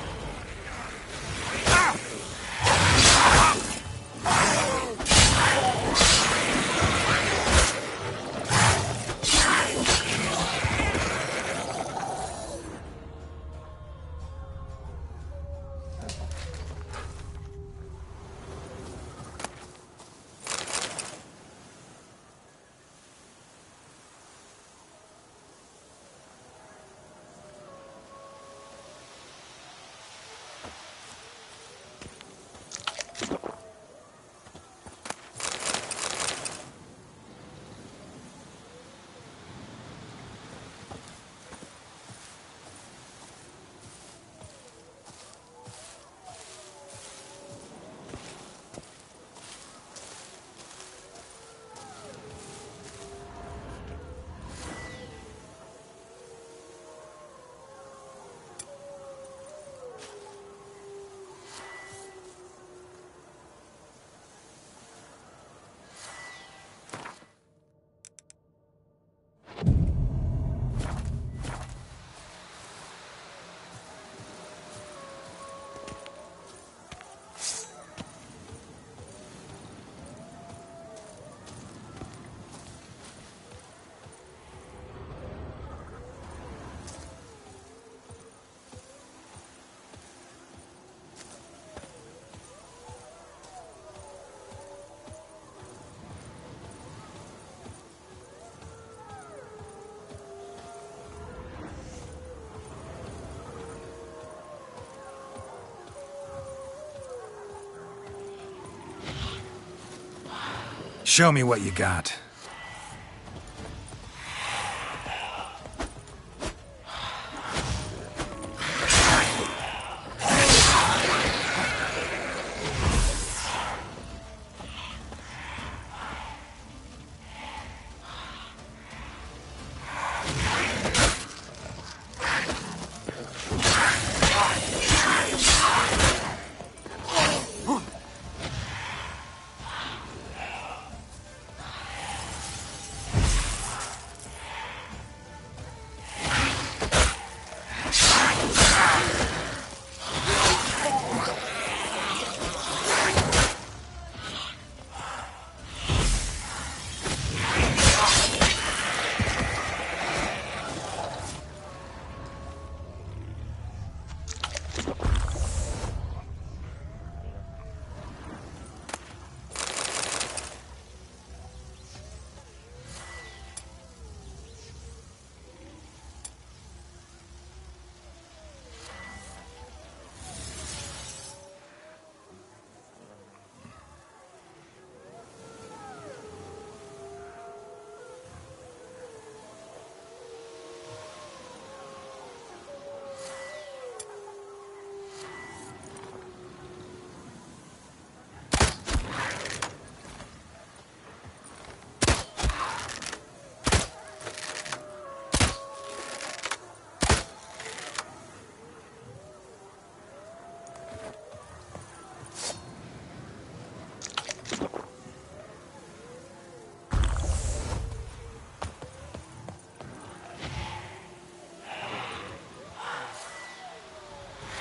Show me what you got.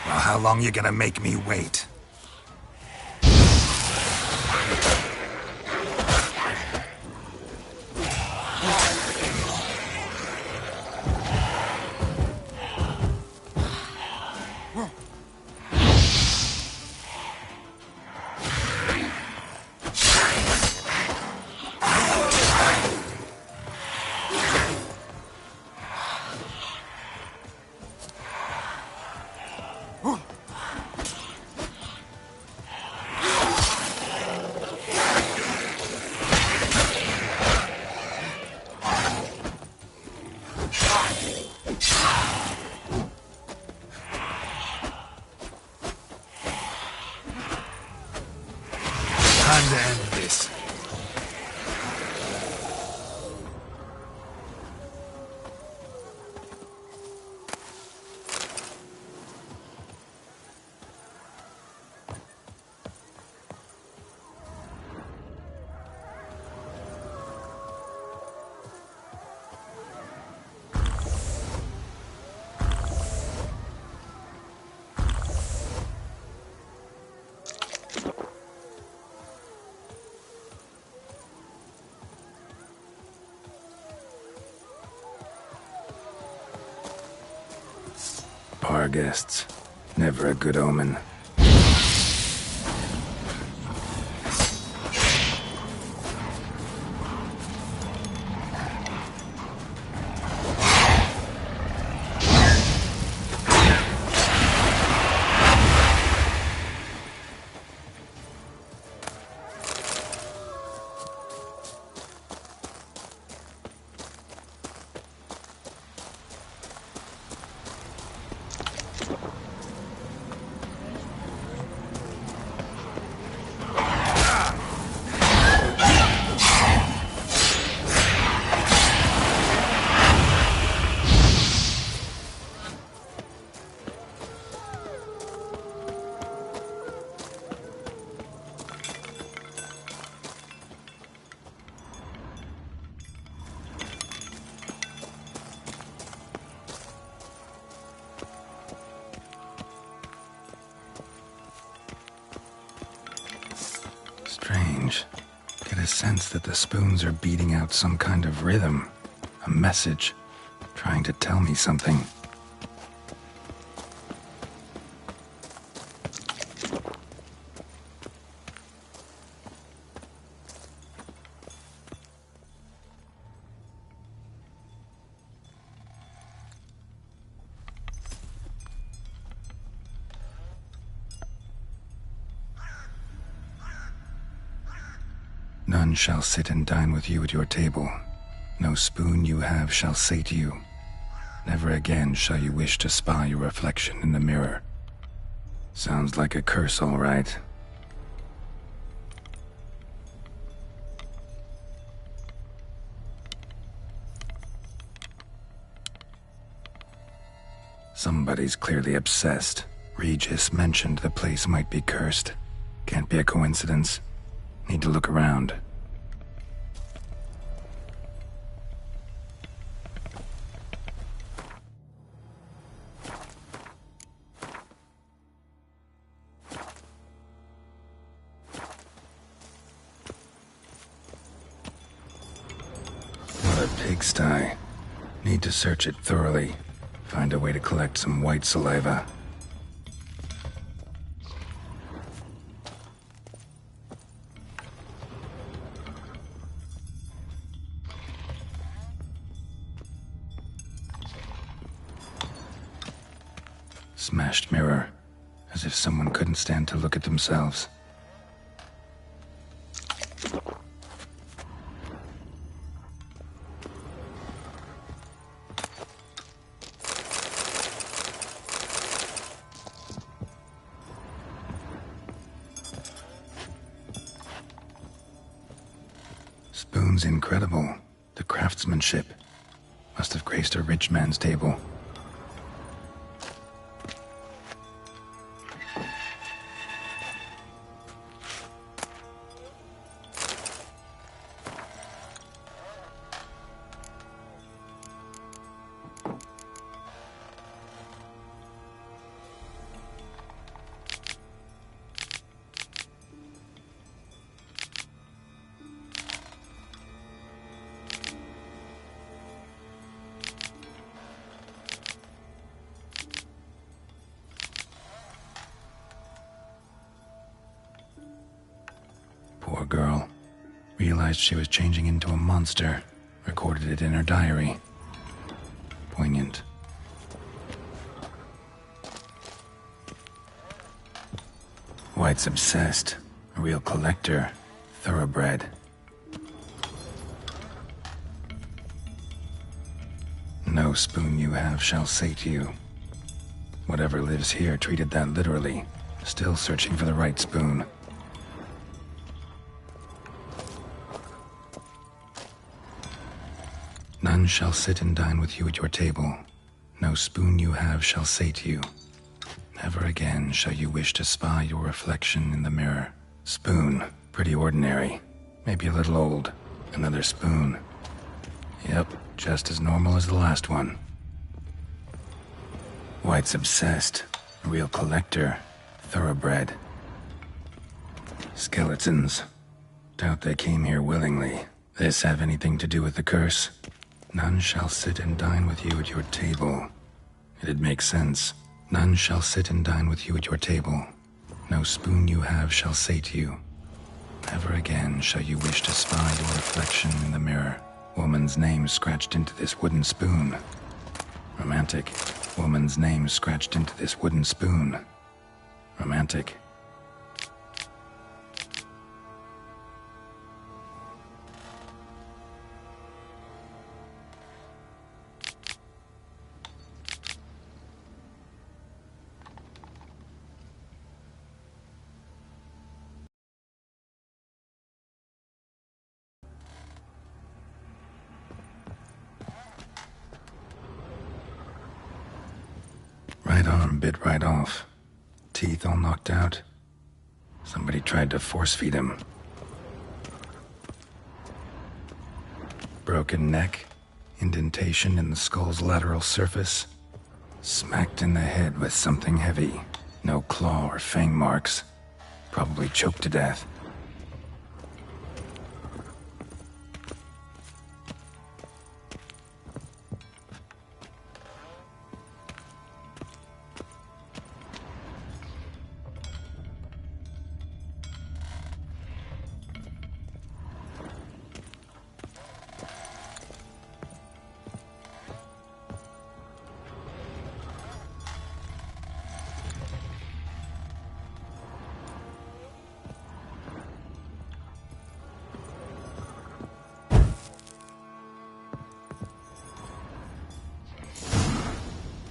Well, how long you gonna make me wait? Time to end this. Our guests. Never a good omen. Strange. Get a sense that the spoons are beating out some kind of rhythm. A message. Trying to tell me something. None shall sit and dine with you at your table. No spoon you have shall say to you, never again shall you wish to spy your reflection in the mirror. Sounds like a curse, all right. Somebody's clearly obsessed. Regis mentioned the place might be cursed. Can't be a coincidence. Need to look around. What a pigsty. Need to search it thoroughly. Find a way to collect some white saliva. Smashed mirror, as if someone couldn't stand to look at themselves. Spoon's incredible. The craftsmanship must have graced a rich man's table. Poor girl. Realized she was changing into a monster. Recorded it in her diary. Poignant. White's obsessed. A real collector. Thoroughbred. No spoon you have shall say to you. Whatever lives here treated that literally. Still searching for the right spoon. None shall sit and dine with you at your table. No spoon you have shall sate you. Never again shall you wish to spy your reflection in the mirror. Spoon, pretty ordinary. Maybe a little old. Another spoon. Yep, just as normal as the last one. White's obsessed. A real collector. Thoroughbred. Skeletons. Doubt they came here willingly. This have anything to do with the curse? None shall sit and dine with you at your table. It'd make sense. None shall sit and dine with you at your table. No spoon you have shall sate you. Never again shall you wish to spy your reflection in the mirror. Woman's name scratched into this wooden spoon. Romantic. Woman's name scratched into this wooden spoon. Romantic. Right arm bit right off. Teeth all knocked out. Somebody tried to force feed him. Broken neck. Indentation in the skull's lateral surface. Smacked in the head with something heavy. No claw or fang marks. Probably choked to death.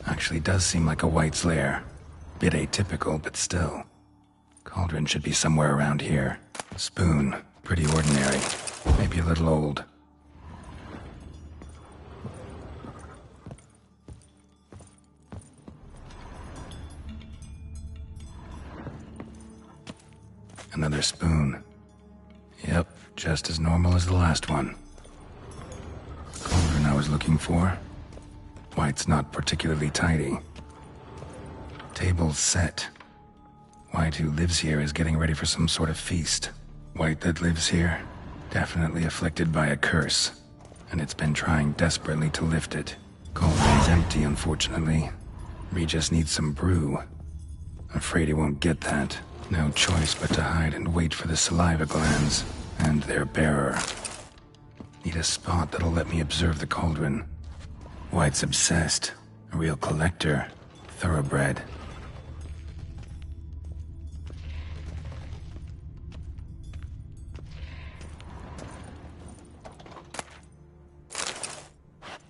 Actually does seem like a White's lair. Bit atypical, but still. Cauldron should be somewhere around here. Spoon, pretty ordinary. Maybe a little old. Another spoon. Yep, just as normal as the last one. Cauldron I was looking for. White's not particularly tidy. Table's set. White who lives here is getting ready for some sort of feast. White that lives here, definitely afflicted by a curse, and it's been trying desperately to lift it. Cauldron's empty, unfortunately. Regis needs some brew. Afraid he won't get that. No choice but to hide and wait for the saliva glands and their bearer. Need a spot that'll let me observe the cauldron. White's obsessed. A real collector. Thoroughbred.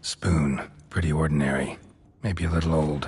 Spoon. Pretty ordinary. Maybe a little old.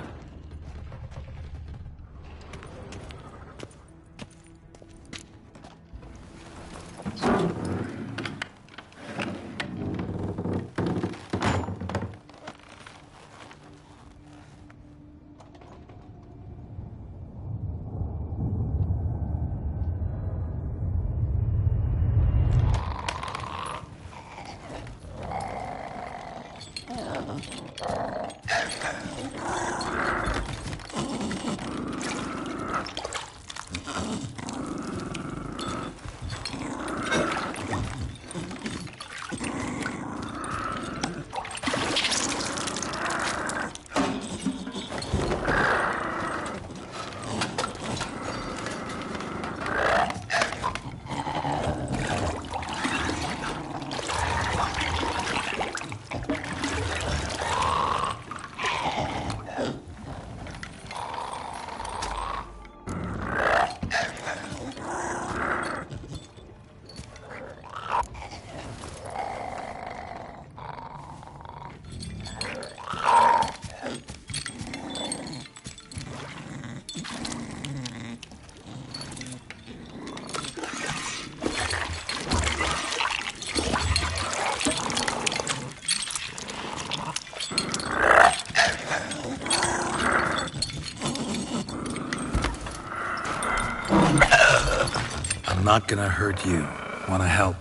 not gonna hurt you. Wanna help?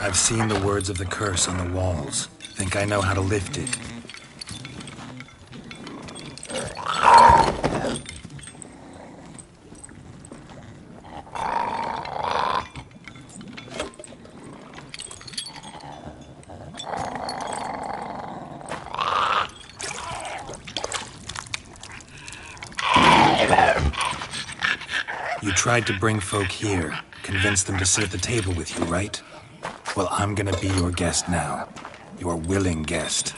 I've seen the words of the curse on the walls. Think I know how to lift it. You tried to bring folk here, convince them to sit at the table with you, right? Well, I'm gonna be your guest now. Your willing guest.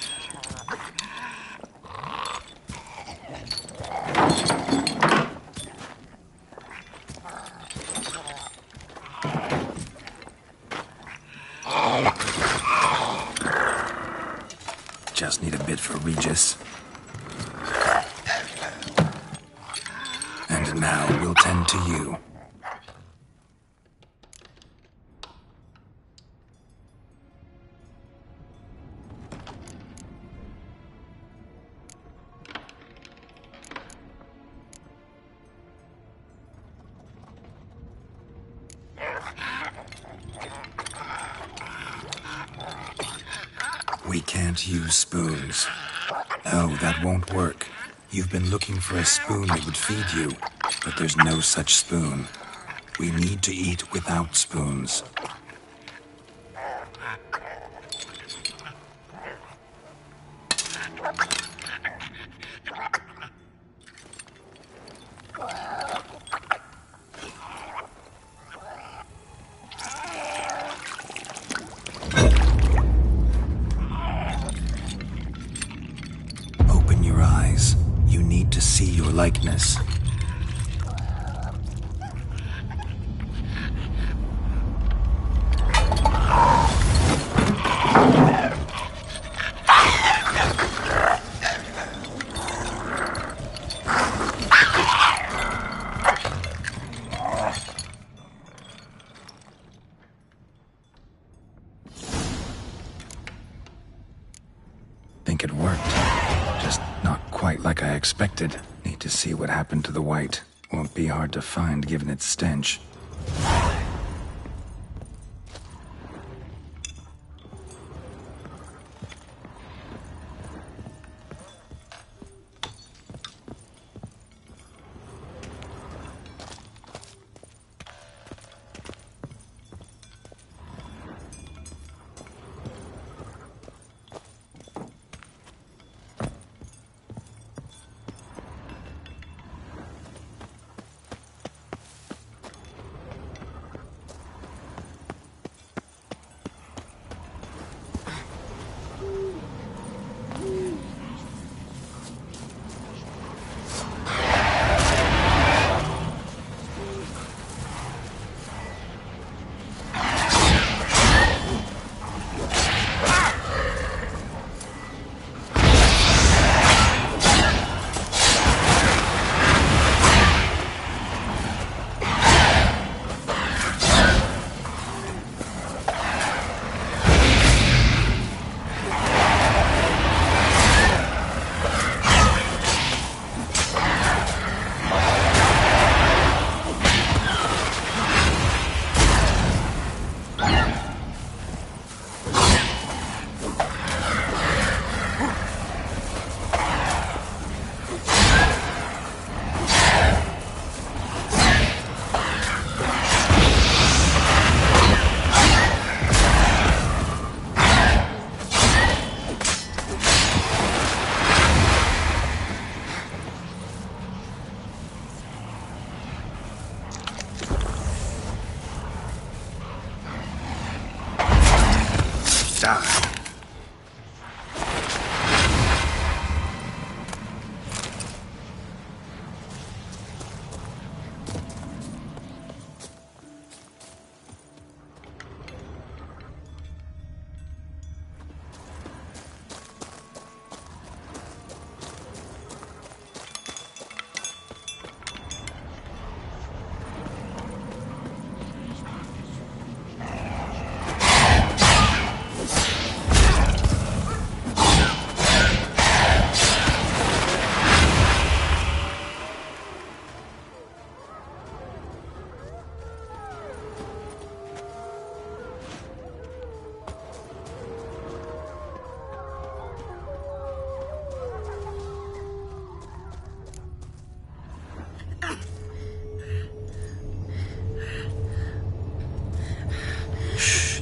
Just need a bit for Regis. And now we'll tend to you. We can't use spoons. No, that won't work. You've been looking for a spoon that would feed you, but there's no such spoon. We need to eat without spoons. Open your eyes. You need to see your likeness. Think it worked. Just not quite like I expected. Need to see what happened to the white. Won't be hard to find given its stench. Die.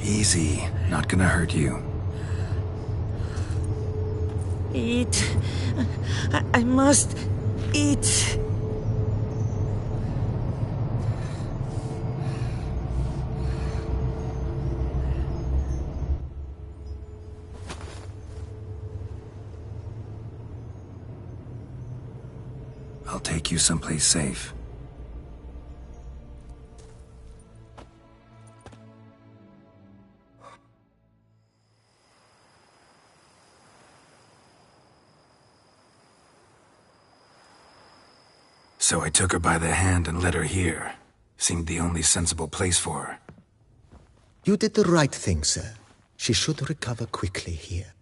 Easy. Not gonna hurt you. Eat. I must eat. I'll take you someplace safe. So I took her by the hand and led her here. Seemed the only sensible place for her. You did the right thing, sir. She should recover quickly here.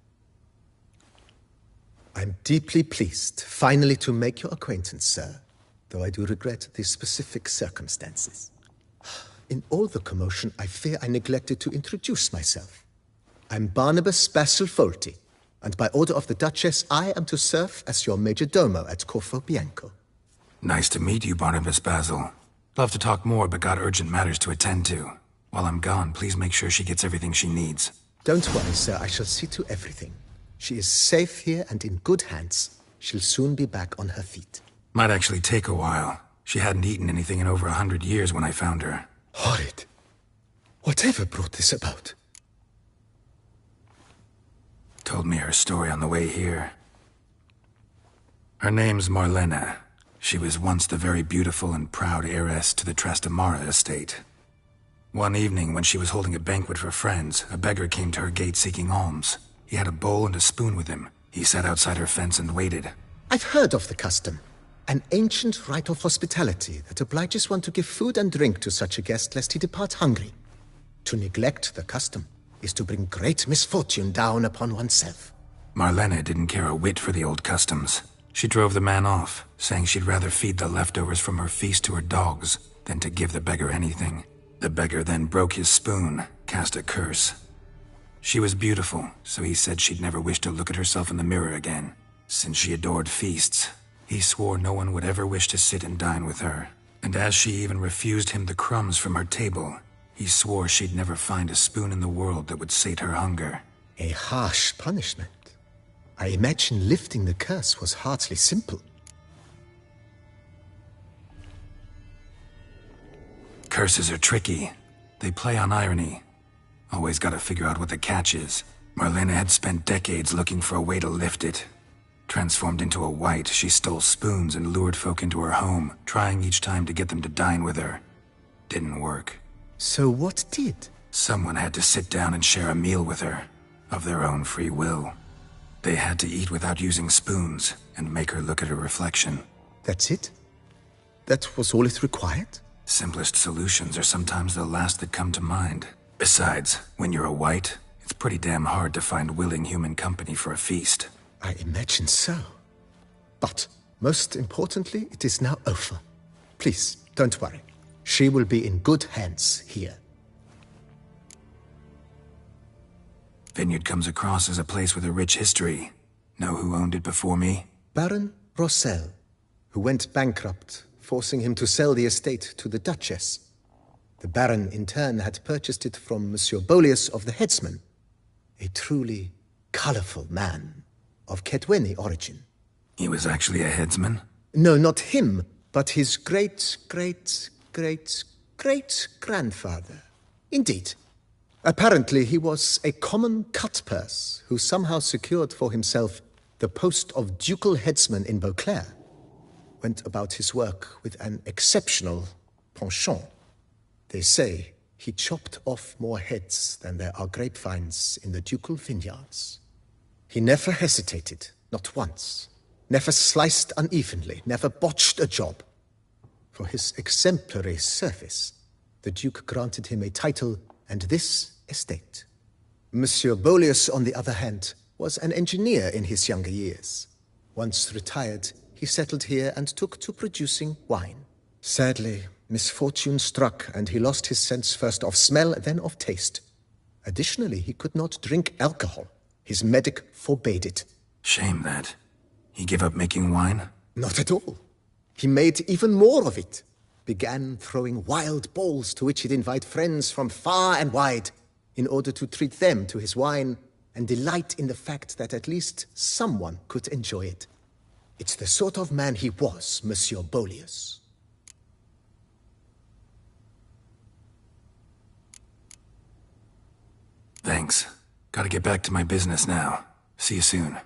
I'm deeply pleased, finally, to make your acquaintance, sir, though I do regret the specific circumstances. In all the commotion, I fear I neglected to introduce myself. I'm Barnabas Basil Folty, and by order of the Duchess, I am to serve as your major domo at Corvo Bianco. Nice to meet you, Barnabas Basil. Love to talk more, but got urgent matters to attend to. While I'm gone, please make sure she gets everything she needs. Don't worry, sir. I shall see to everything. She is safe here and in good hands. She'll soon be back on her feet. Might actually take a while. She hadn't eaten anything in over 100 years when I found her. Horrid. Whatever brought this about? Told me her story on the way here. Her name's Marlena. She was once the very beautiful and proud heiress to the Trastamara estate. One evening, when she was holding a banquet for friends, a beggar came to her gate seeking alms. He had a bowl and a spoon with him. He sat outside her fence and waited. I've heard of the custom. An ancient rite of hospitality that obliges one to give food and drink to such a guest lest he depart hungry. To neglect the custom is to bring great misfortune down upon oneself. Marlena didn't care a whit for the old customs. She drove the man off, saying she'd rather feed the leftovers from her feast to her dogs than to give the beggar anything. The beggar then broke his spoon, cast a curse. She was beautiful, so he said she'd never wish to look at herself in the mirror again. Since she adored feasts, he swore no one would ever wish to sit and dine with her. And as she even refused him the crumbs from her table, he swore she'd never find a spoon in the world that would sate her hunger. A harsh punishment. I imagine lifting the curse was hardly simple. Curses are tricky. They play on irony. Always gotta figure out what the catch is. Marlena had spent decades looking for a way to lift it. Transformed into a wight, she stole spoons and lured folk into her home, trying each time to get them to dine with her. Didn't work. So what did? Someone had to sit down and share a meal with her, of their own free will. They had to eat without using spoons, and make her look at her reflection. That's it? That was all it required? Simplest solutions are sometimes the last that come to mind. Besides, when you're a wight, it's pretty damn hard to find willing human company for a feast. I imagine so. But, most importantly, it is now over. Please, don't worry. She will be in good hands here. Vineyard comes across as a place with a rich history. Know who owned it before me? Baron Rossel, who went bankrupt, forcing him to sell the estate to the Duchess. The Baron, in turn, had purchased it from Monsieur Bolius of the Headsman, a truly colorful man of Kedweni origin. He was actually a headsman? No, not him, but his great-great-great-great-grandfather. Indeed. Apparently, he was a common cutpurse who somehow secured for himself the post of ducal headsman in Beauclair. Went about his work with an exceptional penchant. They say he chopped off more heads than there are grapevines in the ducal vineyards. He never hesitated, not once. Never sliced unevenly, never botched a job. For his exemplary service, the Duke granted him a title and this estate. Monsieur Bolius, on the other hand, was an engineer in his younger years. Once retired, he settled here and took to producing wine. Sadly, misfortune struck and he lost his sense first of smell, then of taste. Additionally, he could not drink alcohol. His medic forbade it. Shame that. He gave up making wine? Not at all. He made even more of it. Began throwing wild balls to which he'd invite friends from far and wide. in order to treat them to his wine and delight in the fact that at least someone could enjoy it. It's the sort of man he was, Monsieur Bolius. Thanks. Gotta get back to my business now. See you soon.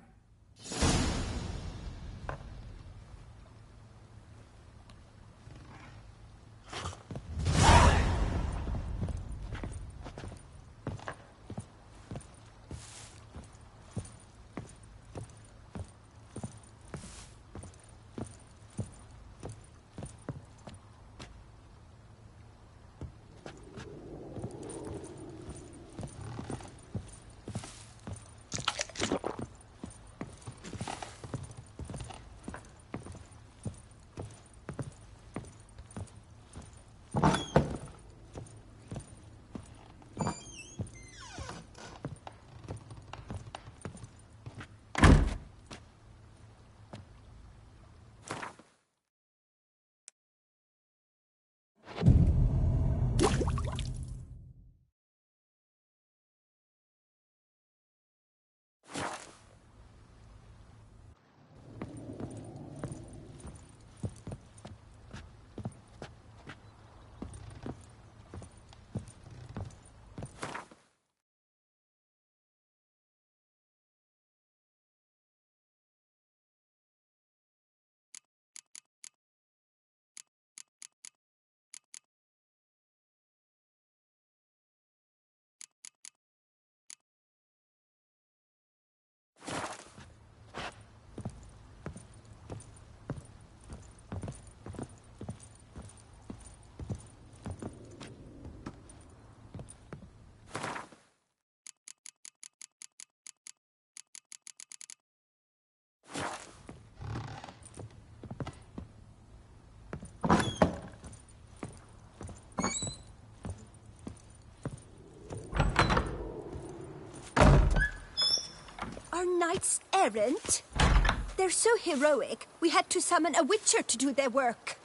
Are knights errant? They're so heroic, we had to summon a witcher to do their work.